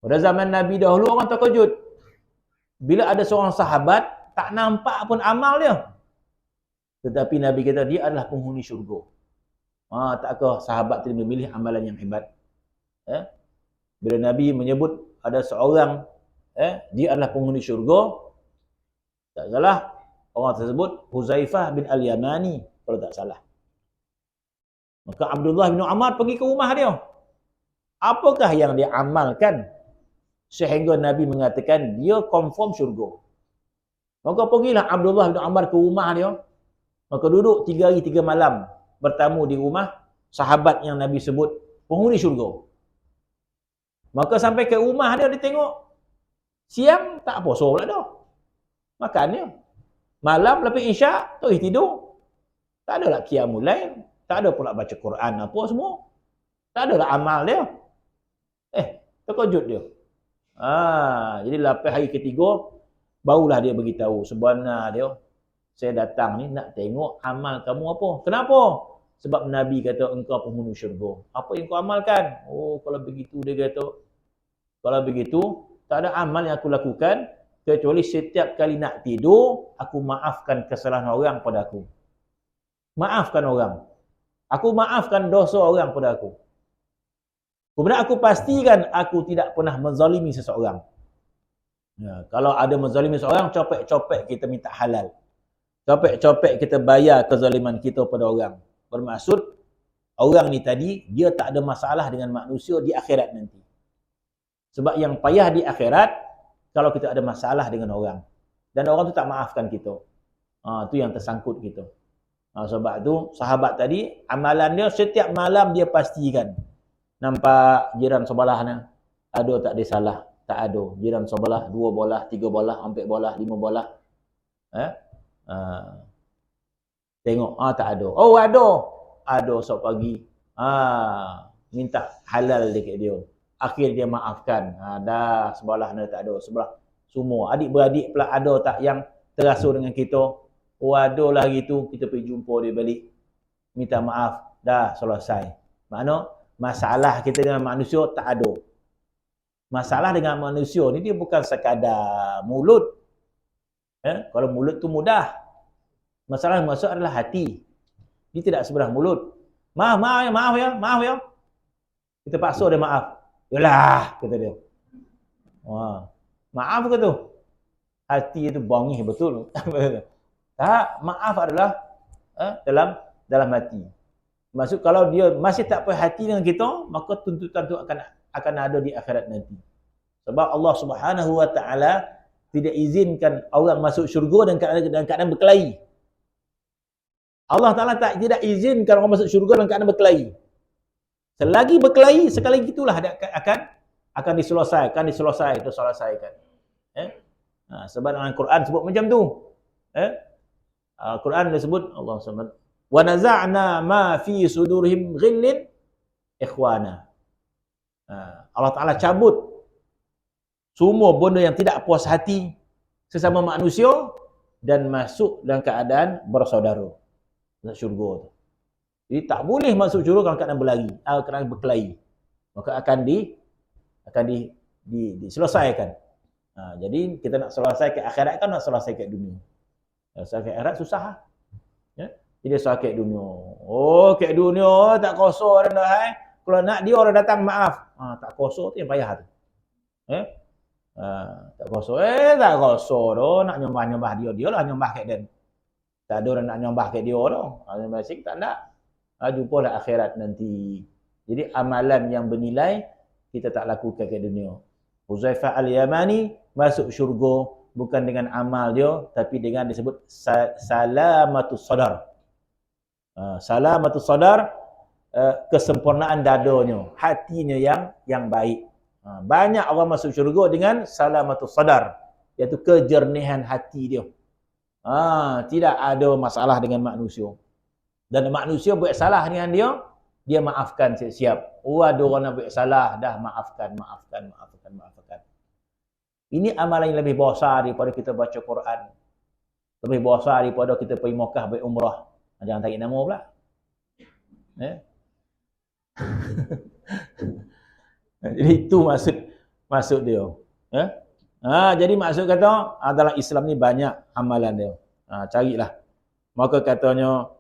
Pada zaman Nabi dahulu orang terkejut. Bila ada seorang sahabat, tak nampak pun amal dia. Tetapi Nabi kata dia adalah penghuni syurga. Takkah sahabat itu memilih amalan yang hebat? Bila Nabi menyebut ada seorang, dia adalah penghuni syurga, tak salah, orang tersebut Huzaifah bin Al-Yamani, kalau tak salah. Maka Abdullah bin Umar pergi ke rumah dia. Apakah yang dia amalkan sehingga Nabi mengatakan dia confirm syurga? Maka pergilah Abdullah bin Umar ke rumah dia. Maka duduk 3 hari 3 malam bertamu di rumah sahabat yang Nabi sebut penghuni syurga. Maka sampai ke rumah dia tengok siang tak puasa pula dah. Makannya. Malam lepas Isyak terus tidur. Tak ada lah qiyamul lail, tak ada pula baca Quran apa semua. Tak ada lah amal dia. Terkejut dia. Jadi lepas hari ketiga barulah dia beritahu sebenarnya dia Saya datang ni nak tengok amal kamu apa. Kenapa? Sebab Nabi kata engkau penghuni syurga. Apa yang kau amalkan? Oh, kalau begitu dia kata, kalau begitu tak ada amal yang aku lakukan kecuali setiap kali nak tidur aku maafkan kesalahan orang pada aku. Maafkan orang. Aku maafkan dosa orang pada aku. Kemudian aku pastikan aku tidak pernah menzalimi seseorang. Ya, kalau ada menzalimi seseorang, copek-copek kita minta halal. Copek-copek kita bayar kezaliman kita pada orang. Bermaksud, orang ni tadi, dia tak ada masalah dengan manusia di akhirat nanti. Sebab yang payah di akhirat, kalau kita ada masalah dengan orang. Dan orang tu tak maafkan kita. Tu yang tersangkut kita. Sebab tu, sahabat tadi, amalan dia setiap malam dia pastikan. Nampak jiran sebelahnya, ada tak dia salah? Tak ada. Jiran sebelah, 2 bolah, 3 bolah, 4 bolah, 5 bolah. Tengok, tak ada. Oh, ada. Ada esok pagi. Minta halal dekat dia. Akhir dia maafkan. Dah, sebelah ni tak ada. Sebelah semua. Adik-beradik pula ada tak yang terasa dengan kita? Oh, ada lah gitu. Kita pergi jumpa dia balik. Minta maaf. Dah, selesai. Makna, masalah kita dengan manusia tak ada. Masalah dengan manusia ni dia bukan sekadar mulut. Kalau mulut tu mudah. Masalah maksud adalah hati. Dia tidak sebelah mulut. Maaf ya. Kita paksa dia maaf. Yalah, kata dia. Maaf ke tu? Hati itu bongih betul. Tak, maaf adalah dalam hati. Maksud kalau dia masih tak puas hati dengan kita, maka tuntutan itu akan ada di akhirat nanti. Sebab Allah Subhanahu wa taala tidak izinkan orang masuk syurga dalam keadaan berkelahi. Allah Taala tidak izinkan orang masuk syurga dalam keadaan berkelahi. Selagi berkelahi, sekali gitulah dia akan diselesaikan. Sebab dalam Quran sebut macam tu. Quran dia sebut Allah SWT. Wa naza'na ma fi sudurihim ghillin ikhwana. Allah Taala cabut semua benda yang tidak puas hati sesama manusia dan masuk dalam keadaan bersaudara. Masuk syurga tu. Jadi tak boleh masuk syurga kalau keadaan berkelahi. Maka akan diselesaikan. Jadi kita nak selesai ke akhirat kan nak selesai ke dunia. Selesai ke akhirat susah lah. Jadi selesai ke dunia. Oh, ke dunia tak kosor dah. Kalau nak dia orang datang maaf. Tak kosor tu yang payah tu. Tak kosor. Tak kosor tu. Nak nyembah dia lah nyembah kat dia. Tak ada orang nak nyembah kat dia tu. Masih tak nak. Jumpalah akhirat nanti. Jadi amalan yang bernilai kita tak lakukan kat dunia. Huzaifah Al-Yamani masuk syurga bukan dengan amal dia tapi dengan disebut salamatus sadar. Salamatus sadar, kesempurnaan dadanya, hatinya yang baik. Banyak orang masuk syurga dengan salamatus sadar, iaitu kejernihan hati dia. Tidak ada masalah dengan manusia. Dan manusia buat salah dengan dia maafkan siap-siap. Ada orang nak buat salah, dah maafkan. Ini amalan yang lebih besar daripada kita baca Quran. Lebih besar daripada kita pergi Mekah buat umrah. Jangan tarik nama pula. Jadi itu maksud dia. Jadi maksud kata dalam Islam ni banyak amalan dia. Carilah. Maka katanya,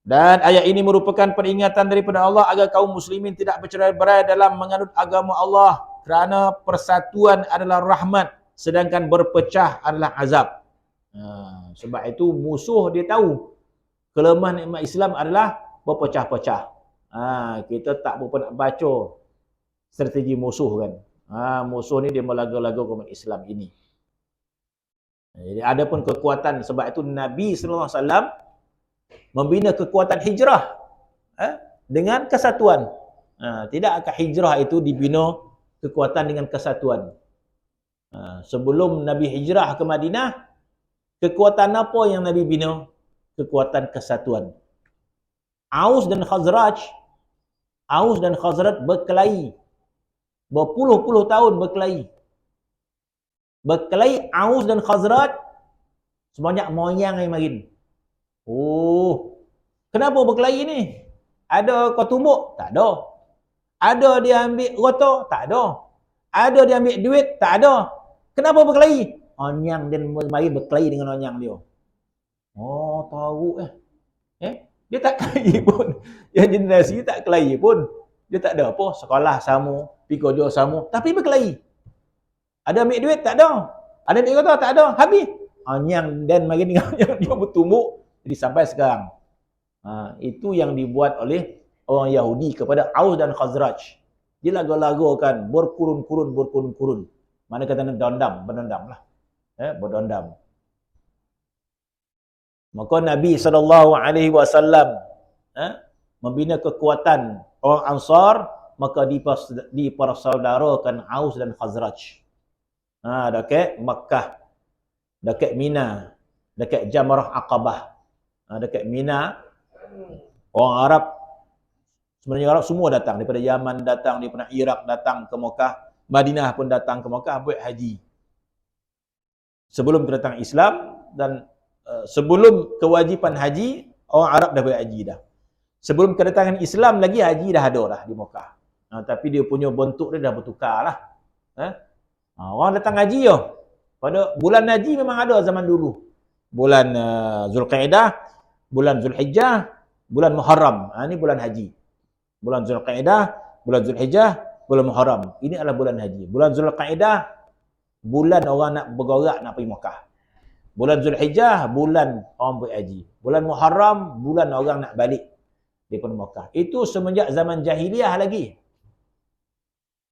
dan ayat ini merupakan peringatan daripada Allah agar kaum muslimin tidak bercerai-berai dalam menganut agama Allah, kerana persatuan adalah rahmat sedangkan berpecah adalah azab. Sebab itu musuh dia tahu kelemahan umat Islam adalah berpecah-pecah. Kita tak berapa nak baca strategi musuh kan. Musuh ni dia melaga-laga umat Islam ini. Jadi ada pun kekuatan, sebab itu Nabi SAW membina kekuatan hijrah dengan kesatuan. Tidak akan hijrah itu dibina kekuatan dengan kesatuan. Sebelum Nabi hijrah ke Madinah, kekuatan apa yang Nabi bina? Kekuatan kesatuan. Aus dan Khazraj berkelahi. Berpuluh-puluh tahun berkelahi. Aus dan Khazraj Sebanyak moyang yang marin. Oh, kenapa berkelahi ni? Ada kau tumbuk? Tak ada. Ada dia ambil roto? Tak ada. Ada dia ambil duit? Tak ada. Kenapa berkelahi? Onyang dan mari berkelahi dengan onyang dia. Oh, tahu dia tak kelahi pun. Yang generasi tak kelahi pun. Dia tak ada apa. Sekolah sama, pergi kerja sama, tapi berkelahi. Ada ambil duit? Tak ada. Ada ambil roto? Tak ada. Habis. Onyang dan mari dengan onyang dia bertumbuk. Jadi sampai sekarang. Itu yang dibuat oleh orang Yahudi kepada Aus dan Khazraj. Dia lagu-lagukan berkurun-kurun. Mana kata berdendam lah. Berdendam. Maka Nabi SAW membina kekuatan orang Ansar, maka dipersaudarakan Aus dan Khazraj. Dekat Makkah, dekat Mina, dekat Jamrah Aqabah, dekat Mina, orang Arab, sebenarnya Arab semua datang, daripada Yaman datang, daripada Iraq datang ke Mekah, Madinah pun datang ke Mekah buat haji. Sebelum kedatangan Islam dan sebelum kewajipan haji, orang Arab dah buat haji dah. Sebelum kedatangan Islam lagi, haji dah ada dah di Mekah. Tapi dia punya bentuk dia dah bertukar lah. Orang datang haji pada bulan haji memang ada zaman dulu. Bulan Zulqaidah, bulan Zulhijjah, bulan Muharram. Ini bulan haji. Bulan Zulqaidah, bulan Zulhijjah, bulan Muharram. Ini adalah bulan haji. Bulan Zulqaidah, bulan orang nak bergerak nak pergi Mekah. Bulan Zulhijjah, bulan orang berhaji. Bulan Muharram, bulan orang nak balik daripada Mekah. Itu semenjak zaman jahiliah lagi.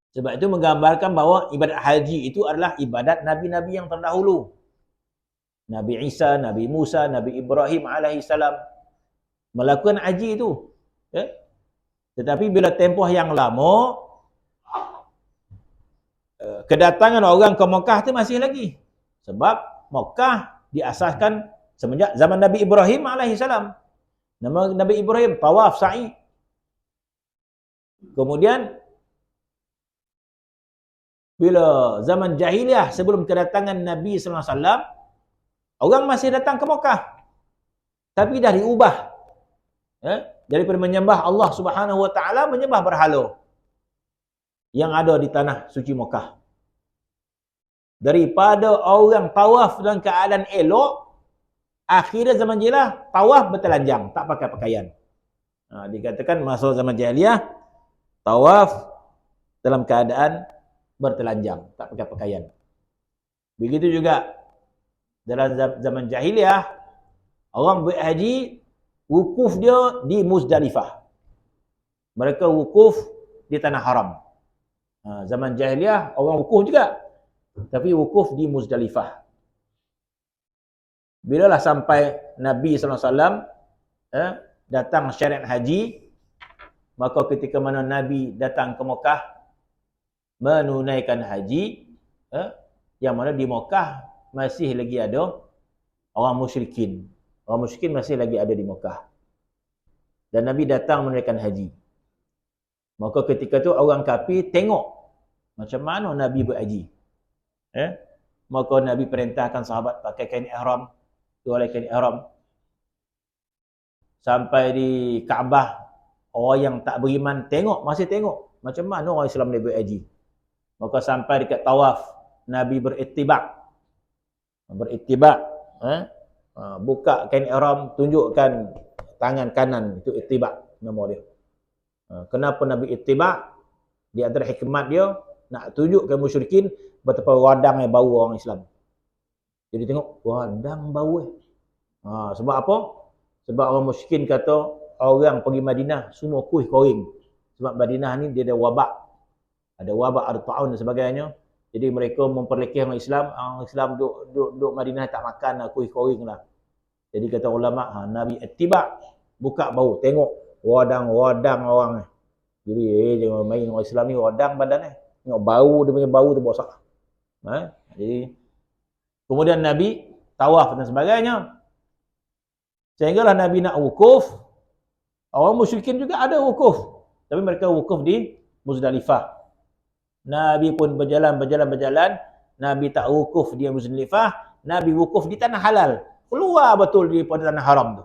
Sebab itu menggambarkan bahawa ibadat haji itu adalah ibadat Nabi-Nabi yang terdahulu. Nabi Isa, Nabi Musa, Nabi Ibrahim alaihissalam melakukan haji itu. Tetapi bila tempoh yang lama, kedatangan orang ke Mekah itu masih lagi. Sebab Mekah diasaskan semenjak zaman Nabi Ibrahim alaihissalam. Nama Nabi Ibrahim, tawaf, sa'i. Kemudian bila zaman jahiliah sebelum kedatangan Nabi SAW, orang masih datang ke Mekah. Tapi dah diubah. Daripada menyembah Allah Subhanahu Wa Taala, menyembah berhala yang ada di tanah suci Mekah. Daripada orang tawaf dalam keadaan elok, akhirnya zaman jahiliah tawaf bertelanjang, tak pakai pakaian. Dikatakan masa zaman jahiliah tawaf dalam keadaan bertelanjang, tak pakai pakaian. Begitu juga dalam zaman jahiliah, orang berhaji, wukuf dia di Muzdalifah. Mereka wukuf di tanah haram. Zaman jahiliah orang wukuf juga, tapi wukuf di Muzdalifah. Bilalah sampai Nabi SAW datang syariat haji, maka ketika mana Nabi datang ke Mekah menunaikan haji, yang mana di Mekah masih lagi ada orang musyrikin. Orang musyrikin masih lagi ada di Mekah. Dan Nabi datang menunaikan haji. Maka ketika tu orang kafir tengok macam mana Nabi berhaji. Maka Nabi perintahkan sahabat pakai kain ihram, tuai kain ihram. Sampai di Kaabah, orang yang tak beriman tengok, masih tengok macam mana orang Islam boleh berhaji. Maka sampai dekat tawaf, Nabi beritibak. Buka kain ihram, tunjukkan tangan kanan, itu itibak nama dia. Kenapa Nabi itibak? Di antara hikmat dia nak tunjukkan musyrikin betapa radang yang bau orang Islam. Jadi tengok radang bau. Sebab apa? Sebab orang musyrikin kata orang pergi Madinah semua kuih koring. Sebab Madinah ni dia ada wabak. Ada wabak, ada ta'un dan sebagainya. Jadi mereka memperlekeh orang Islam. Orang Islam duduk Madinah tak makan kuih koring lah. Jadi kata ulama, Nabi itibak, buka bau, tengok radang orang ni. Jadi jangan main orang Islam ni radang badan ni. Tengok bau, dia punya bau tu bosak. Jadi kemudian Nabi tawaf dan sebagainya. Sehinggalah Nabi nak wukuf. Orang musyrikin juga ada wukuf. Tapi mereka wukuf di Muzdalifah. Nabi pun berjalan. Nabi tak wukuf di Muzdalifah. Nabi wukuf di tanah halal. Keluar betul daripada tanah haram tu.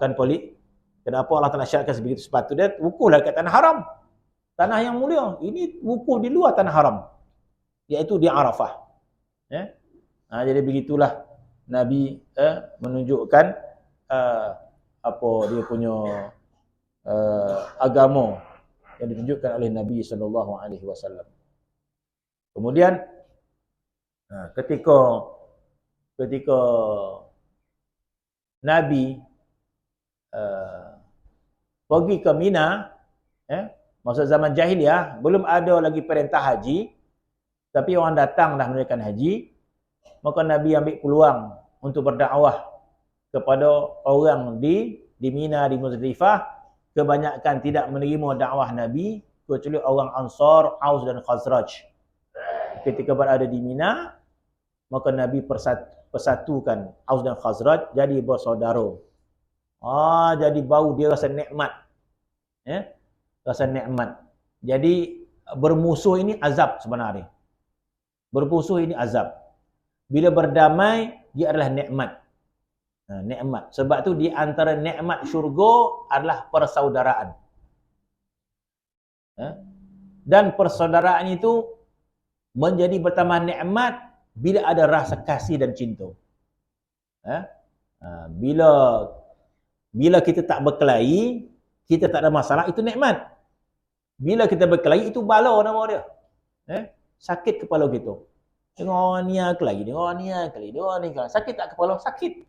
Kan pelik. Kenapa Allah Ta'ala syaratkan sebegitu? Sepatu dia wukuflah kat tanah haram. Tanah yang mulia. Ini wukuf di luar tanah haram. Iaitu di Arafah. Jadi begitulah Nabi menunjukkan apa dia punya agama yang ditunjukkan oleh Nabi SAW. Kemudian ketika Nabi pergi ke Mina, masa zaman jahiliah belum ada lagi perintah haji, tapi orang datang dah menunaikan haji, maka Nabi ambil peluang untuk berdakwah kepada orang di Mina, di Muzdalifah. Kebanyakan tidak menerima dakwah Nabi kecuali orang Ansar, Aus dan Khazraj. Ketika berada di Mina, maka Nabi persatukan Aus dan Khazraj jadi bersaudara. Jadi baru dia rasa nikmat. Rasa nikmat. Jadi bermusuh ini azab sebenarnya. Bermusuh ini azab. Bila berdamai, dia adalah nikmat. Nikmat. Sebab tu di antara nikmat syurga adalah persaudaraan. Dan persaudaraan itu menjadi bertambah nikmat bila ada rasa kasih dan cinta. Bila kita tak berkelahi, kita tak ada masalah, itu nikmat. Bila kita berkelahi, itu bala nama dia. Sakit kepala kita. Tengok orang ni kelahi, tengok orang ni kelahi, tengok orang ni kelahi. Sakit tak kepala? Sakit.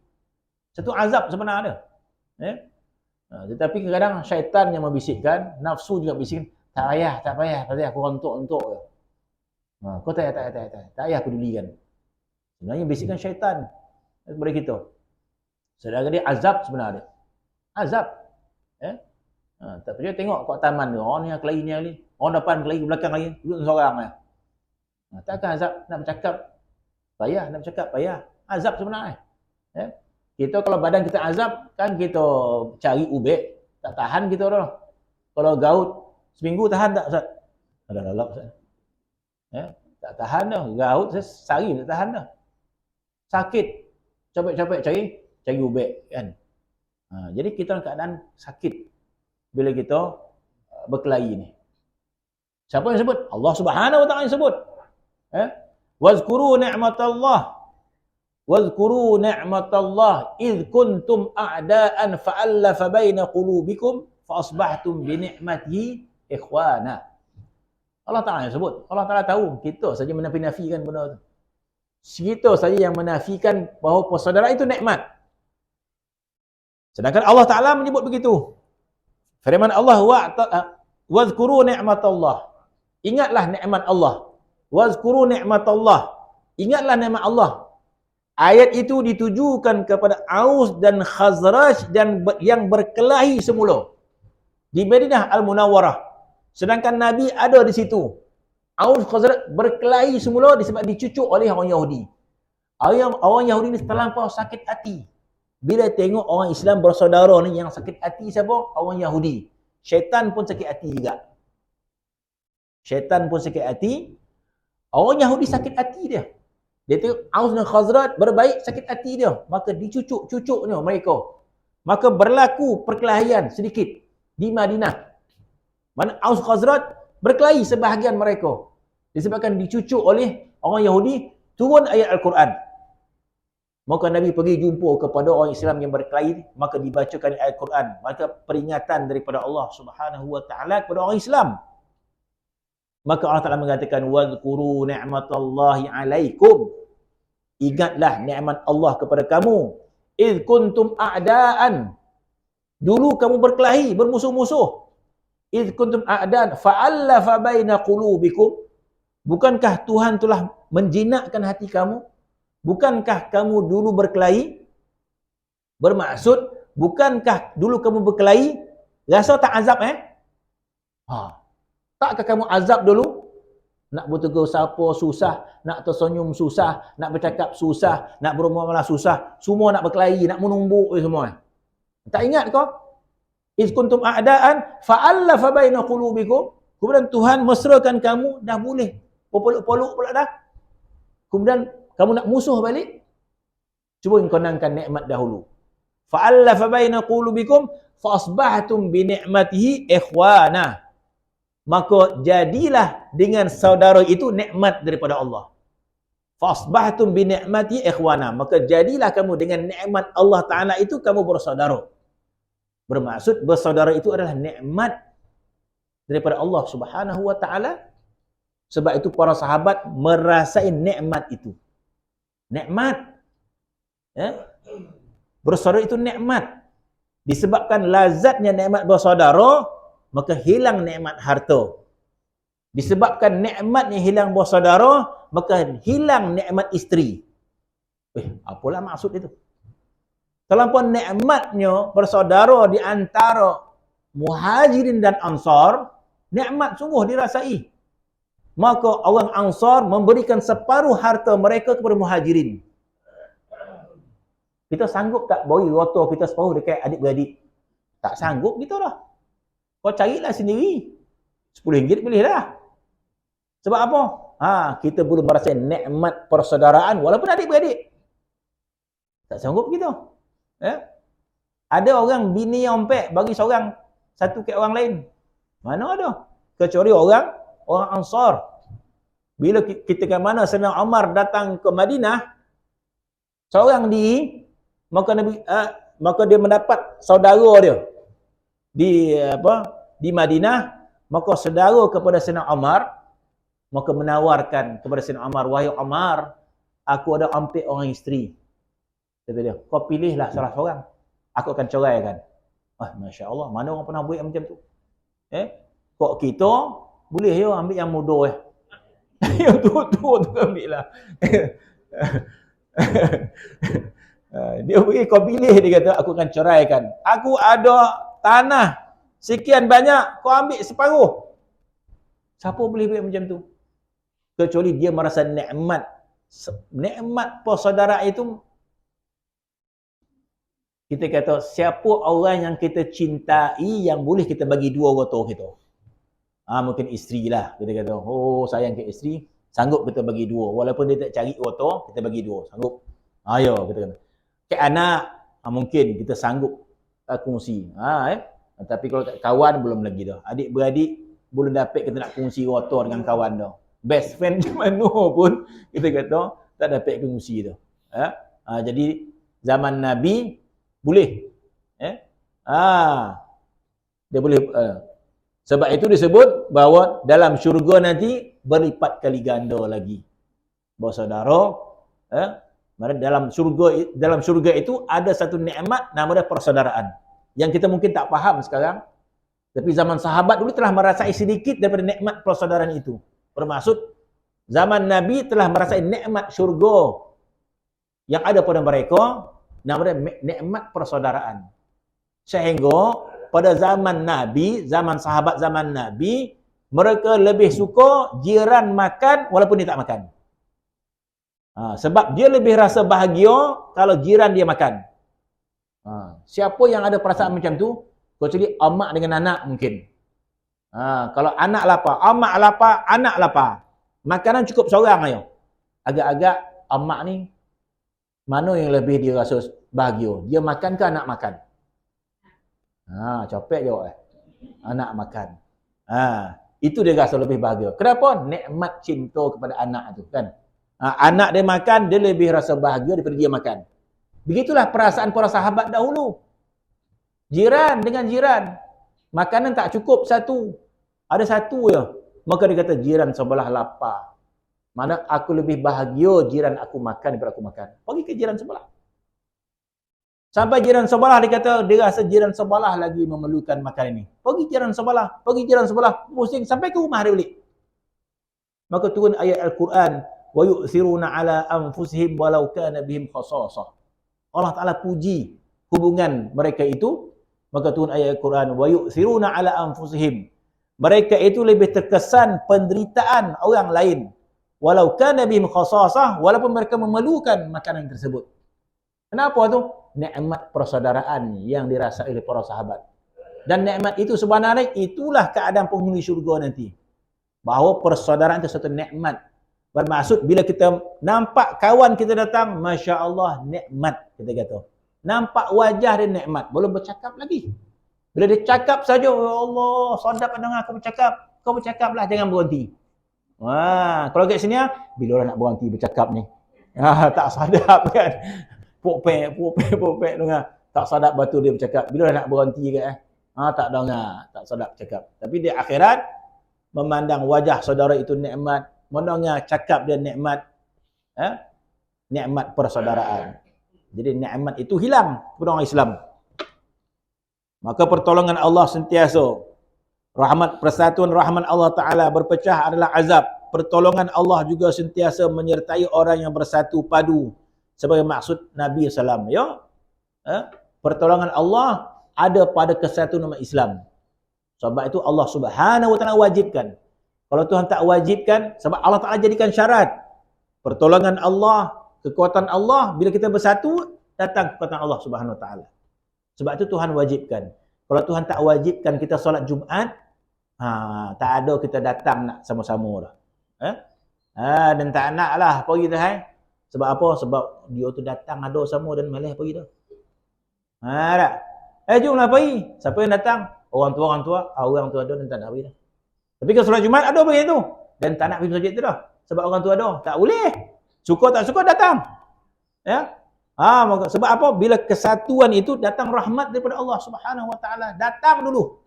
Satu azab sebenarnya. Tetapi kadang-kadang syaitan yang membisikkan, nafsu juga bisikkan, tak payah, aku rontok-rontok je. Kau tak payah pedulikan. Sebenarnya bisikkan syaitan kepada kita. Sedangkan dia azab sebenarnya. Azab. Tak percaya tengok kat taman tu, orang ni kelahi ni, orang depan kelahi, belakang lagi, duduk seorang je. Takkan azab nak bercakap? Payah. Azab sebenarnya. Kita kalau badan kita azab, kan kita cari ubek, tak tahan kita dah. Kalau gaut, seminggu tahan tak Ustaz? Ada lalap Ustaz. Tak tahan dah. Gaut, sehari tak tahan dah. Sakit. Capek-capek cari ubek kan. Jadi kita dalam keadaan sakit bila kita berkelahi ni. Siapa yang sebut? Allah Subhanahu Wa Ta'ala yang sebut. Wazkuru ni'matallah idh kuntum a'daan fa'allafa baina qulubikum fa asbahtum bi ni'matihi ikhwana. Allah Ta'ala yang sebut. Allah Ta'ala tahu, kita saja menafikan benda tu. Kita saja yang menafikan bahawa persaudaraan itu nikmat. Sedangkan Allah Ta'ala menyebut begitu. Firman Allah, wazkuru ni'matallah. Ingatlah nikmat Allah. Wazkuru ni'matallah. Ingatlah nikmat Allah. Ayat itu ditujukan kepada Aus dan Khazraj dan yang berkelahi semula di Madinah Al-Munawwarah. Sedangkan Nabi ada di situ. Aus Khazraj berkelahi semula disebab dicucuk oleh orang Yahudi. Orang Yahudi ni terlampau sakit hati bila tengok orang Islam bersaudara ni. Yang sakit hati siapa? Orang Yahudi. Syaitan pun sakit hati juga. Syaitan pun sakit hati. Orang Yahudi sakit hati dia. Dia tengok Aus dan Khazraj berbaik, sakit hati dia. Maka dicucuk-cucuknya mereka. Maka berlaku perkelahian sedikit di Madinah. Mana Aus Khazraj berkelahi sebahagian mereka. Disebabkan dicucuk oleh orang Yahudi, turun ayat Al-Quran. Maka Nabi pergi jumpa kepada orang Islam yang berkelahi, maka dibacakan ayat Al-Quran. Maka peringatan daripada Allah Subhanahu Wa Ta'ala kepada orang Islam. Maka Allah Ta'ala mengatakan, wazkuru ni'matallahi alaikum. Ingatlah nikmat Allah kepada kamu. Idh kuntum a'daan. Dulu kamu berkelahi, bermusuh-musuh. Idh kuntum a'daan fa'allafa baina qulubikum. Bukankah Tuhan telah menjinakkan hati kamu? Bukankah kamu dulu berkelahi? Bermaksud, bukankah dulu kamu berkelahi? Rasa tak azab Takkah kamu azab dulu? Nak bertegur siapa susah, nak tersenyum susah, nak bercakap susah, nak bermuamalah susah, semua nak berkelahi, nak menumbuk semua. Tak ingat kau? Iz kuntum a'daan fa'allafa baina qulubikum. Kemudian Tuhan mesrakan kamu, dah boleh berpeluk-peluk pula dah. Kemudian kamu nak musuh balik, Cuba kenangkan nikmat dahulu. Fa'allafa baina qulubikum fa asbahtum bi ni'matihi ikhwana. Maka jadilah dengan saudara itu nikmat daripada Allah. Fa asbahtum bi ni'matihi ikhwana. Maka jadilah kamu dengan nikmat Allah Taala itu kamu bersaudara. Bermaksud bersaudara itu adalah nikmat daripada Allah Subhanahu wa taala. Sebab itu para sahabat merasai nikmat itu. Nikmat. Ya? Bersaudara itu nikmat. Disebabkan lazatnya nikmat bersaudara, maka hilang nikmat harta. Disebabkan nikmatnya hilang bersaudara, maka hilang nikmat isteri. Apalah maksud itu? Terlampau nikmatnya bersaudara di antara Muhajirin dan Ansar, nikmat sungguh dirasai. Maka orang Ansar memberikan separuh harta mereka kepada Muhajirin. Kita sanggup tak bagi harta kita separuh dekat adik-beradik? Tak sanggup kita lah. Kau carilah sendiri. RM10 boleh lah. Sebab apa? Kita boleh merasa nikmat persaudaraan walaupun adik-beradik. Tak sanggup kita. Ada orang bini yang ompek bagi seorang satu ke orang lain. Mana ada? Kecuali orang Ansar. Bila ketika mana Sayyidina Umar datang ke Madinah, seorang diri, maka dia mendapat saudara dia di Madinah, maka saudara kepada Sayyidina Umar, maka menawarkan kepada Sayyidina Umar, wahai Umar, aku ada ompek orang isteri. Kata dia, kau pilihlah salah seorang, aku akan ceraikan. Masya Allah, mana orang pernah buat macam tu? Kok kita boleh ya ambil yang muda yang tua-tua tu ambil lah. Dia beri kau pilih, dia kata aku akan ceraikan. Aku ada tanah sekian banyak, kau ambil separuh. Siapa boleh buat macam tu? Kecuali dia merasa nikmat persaudaraan itu. Kita kata, siapa orang yang kita cintai yang boleh kita bagi dua rotor kita? Mungkin isteri lah. Kita kata, sayang ke isteri, sanggup kita bagi dua. Walaupun dia tak cari rotor, kita bagi dua. Sanggup. Ayo, kita kata. Ke anak, mungkin kita sanggup kongsi. Tapi kalau tak kawan, belum lagi dah. Adik-beradik, boleh dapat kita nak kongsi rotor dengan kawan dah. Best friend macam mana pun, kita kata, tak dapat kongsi dah. Jadi, zaman Nabi, boleh. Dia boleh. Sebab itu disebut bahawa dalam syurga nanti berlipat kali ganda lagi. Bersaudara. Dalam syurga itu ada satu nikmat nama dia persaudaraan. Yang kita mungkin tak faham sekarang. Tapi zaman sahabat dulu telah merasai sedikit daripada nikmat persaudaraan itu. Bermaksud, zaman Nabi telah merasai nikmat syurga yang ada pada mereka. Nama dia nikmat persaudaraan. Sehingga pada zaman Nabi, zaman sahabat zaman Nabi, mereka lebih suka jiran makan walaupun dia tak makan. Sebab dia lebih rasa bahagia kalau jiran dia makan. Siapa yang ada perasaan macam tu? Kecuali amak dengan anak mungkin. Kalau anak lapar, amak lapar, anak lapar. Makanan cukup seorang aja. Agak-agak amak ni mana yang lebih dia rasa bahagia? Dia makan ke anak makan? Capek jawab. Anak makan. Itu dia rasa lebih bahagia. Kenapa? Nikmat cinta kepada anak tu kan. Anak dia makan, dia lebih rasa bahagia daripada dia makan. Begitulah perasaan para sahabat dahulu. Jiran dengan jiran. Makanan tak cukup satu. Ada satu je. Maka dia kata jiran sebelah lapar. Mana aku lebih bahagia jiran aku makan daripada aku makan. Pergi ke jiran sebelah. Sampai jiran sebelah dia kata dia rasa jiran sebelah lagi memerlukan makan ini. Pergi jiran sebelah, pusing sampai ke rumah dia balik. Maka turun ayat Al-Quran, wa yu'thiruna ala anfusihim walau kana bihim khasasah. Allah Taala puji hubungan mereka itu, maka turun ayat Al-Quran, wa yu'thiruna ala anfusihim. Mereka itu lebih terkesan penderitaan orang lain. Walau kana bihim khasasah, walaupun mereka memerlukan makanan tersebut. Kenapa tu? Nikmat persaudaraan yang dirasai oleh para sahabat. Dan nikmat itu sebenarnya itulah keadaan penghuni syurga nanti. Bahawa persaudaraan itu satu nikmat. Bermaksud bila kita nampak kawan kita datang, Masya Allah, nikmat, kita kata. Nampak wajah dia nikmat, belum bercakap lagi. Bila dia cakap saja, ya Allah, sadap dengar aku bercakap. Kau bercakaplah, jangan berhenti. Wah, kalau kat sini, bila orang nak berhenti bercakap ni? Tak sadap kan. Pok-pek dengar. Tak sadap batu dia bercakap. Bila nak berhenti kan? Tak dengar, tak sadap cakap. Tapi di akhirat, memandang wajah saudara itu nikmat, mendengar cakap dia nikmat, nikmat persaudaraan. Jadi nikmat itu hilang kepada orang Islam. Maka pertolongan Allah sentiasa, rahmat persatuan rahmat Allah Ta'ala berpecah adalah azab. Pertolongan Allah juga sentiasa menyertai orang yang bersatu padu sebagai maksud Nabi SAW. Ya? Pertolongan Allah ada pada kesatuan umat Islam. Sebab itu Allah Subhanahu Wa Ta'ala wajibkan. Kalau Tuhan tak wajibkan, sebab Allah Ta'ala jadikan syarat. Pertolongan Allah, kekuatan Allah, bila kita bersatu, datang kekuatan Allah Subhanahu Wa Ta'ala. Sebab itu Tuhan wajibkan. Kalau Tuhan tak wajibkan kita solat Jumaat, tak ada kita datang nak sama-sama lah. Dan tak nak lah pergi dah. Sebab apa? Sebab dia tu datang ada sama dan malah pergi dah. Tak? Jomlah pergi. Siapa yang datang? Orang tua ada dan tak nak pergi dah. Tapi kalau solat Jumaat ada pergi tu. Dan tak nak pergi masjid tu dah. Sebab orang tua ada. Tak boleh. Suka tak suka datang. Ya? Sebab apa? Bila kesatuan itu datang rahmat daripada Allah Subhanahu Wa Ta'ala. Datang dulu.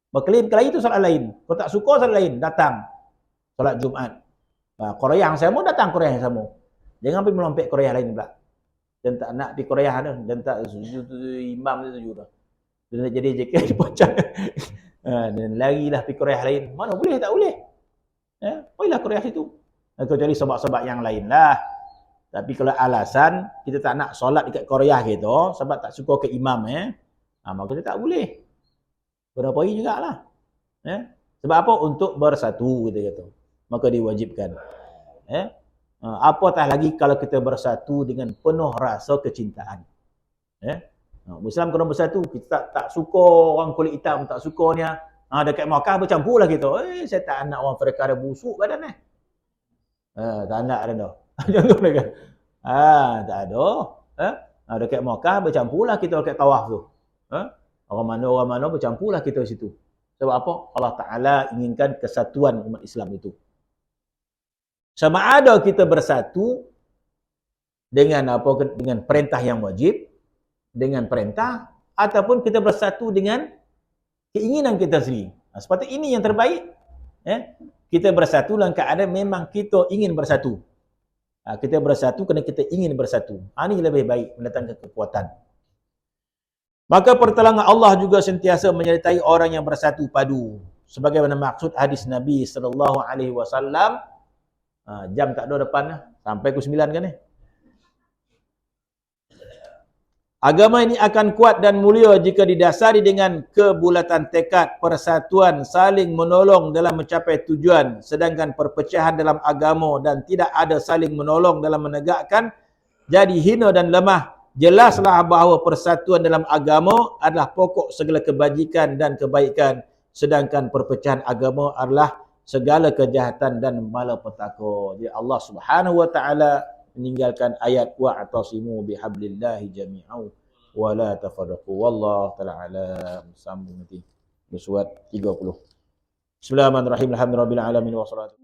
Berkelahi itu solat lain. Kalau tak suka solat lain, datang. Solat Jumaat. Korea yang sama, datang Korea yang sama. Jangan pergi melompet Korea lain pula. Dan tak nak pergi Korea dah. Dan tak imam dia setuju dah. Dan nak jadi JK pocah. Dan larilah pergi Korea lain. Mana boleh, tak boleh. Pergilah Korea situ. Kecuali sebab-sebab yang lain lah. Tapi kalau alasan kita tak nak solat dekat Korea gitu, sebab tak suka ke imam maka kita tak boleh. Berapa hari jugalah. Sebab apa? Untuk bersatu kita kata. Maka diwajibkan. Apatah lagi kalau kita bersatu dengan penuh rasa kecintaan. Muslim kena bersatu. Kita tak suka orang kulit hitam, tak suka ni. Dekat Makkah bercampurlah kita. Saya tak nak orang Afrika ada busuk badan tak nak dah. Contoh dia kan. Tak ada. Dekat Makkah bercampurlah kita dekat tawaf tu. Orang mana bercampurlah kita di situ. Sebab apa? Allah Ta'ala inginkan kesatuan umat Islam itu. Sama ada kita bersatu dengan dengan perintah yang wajib, dengan perintah, ataupun kita bersatu dengan keinginan kita sendiri. Seperti ini yang terbaik. Kita bersatu dalam keadaan memang kita ingin bersatu. Kita bersatu kerana kita ingin bersatu. Ini lebih baik mendatangkan kekuatan. Maka pertolongan Allah juga sentiasa menyertai orang yang bersatu padu. Sebagaimana maksud hadis Nabi SAW. Jam tak ada depan lah. Sampai ke 9 kan ni. Agama ini akan kuat dan mulia jika didasari dengan kebulatan tekad, persatuan, saling menolong dalam mencapai tujuan. Sedangkan perpecahan dalam agama dan tidak ada saling menolong dalam menegakkan jadi hina dan lemah. Jelaslah bahawa persatuan dalam agama adalah pokok segala kebajikan dan kebaikan. Sedangkan perpecahan agama adalah segala kejahatan dan malapetaka. Jadi Allah Subhanahu Wa Ta'ala meninggalkan ayat wa'tasimu bihablillahi jami'an wa la tafarraqu. Wallahu ta'ala alam. Sambung nanti surat 30. Bismillahirrahmanirrahim. Alhamdulillahirabbil alamin wassalatu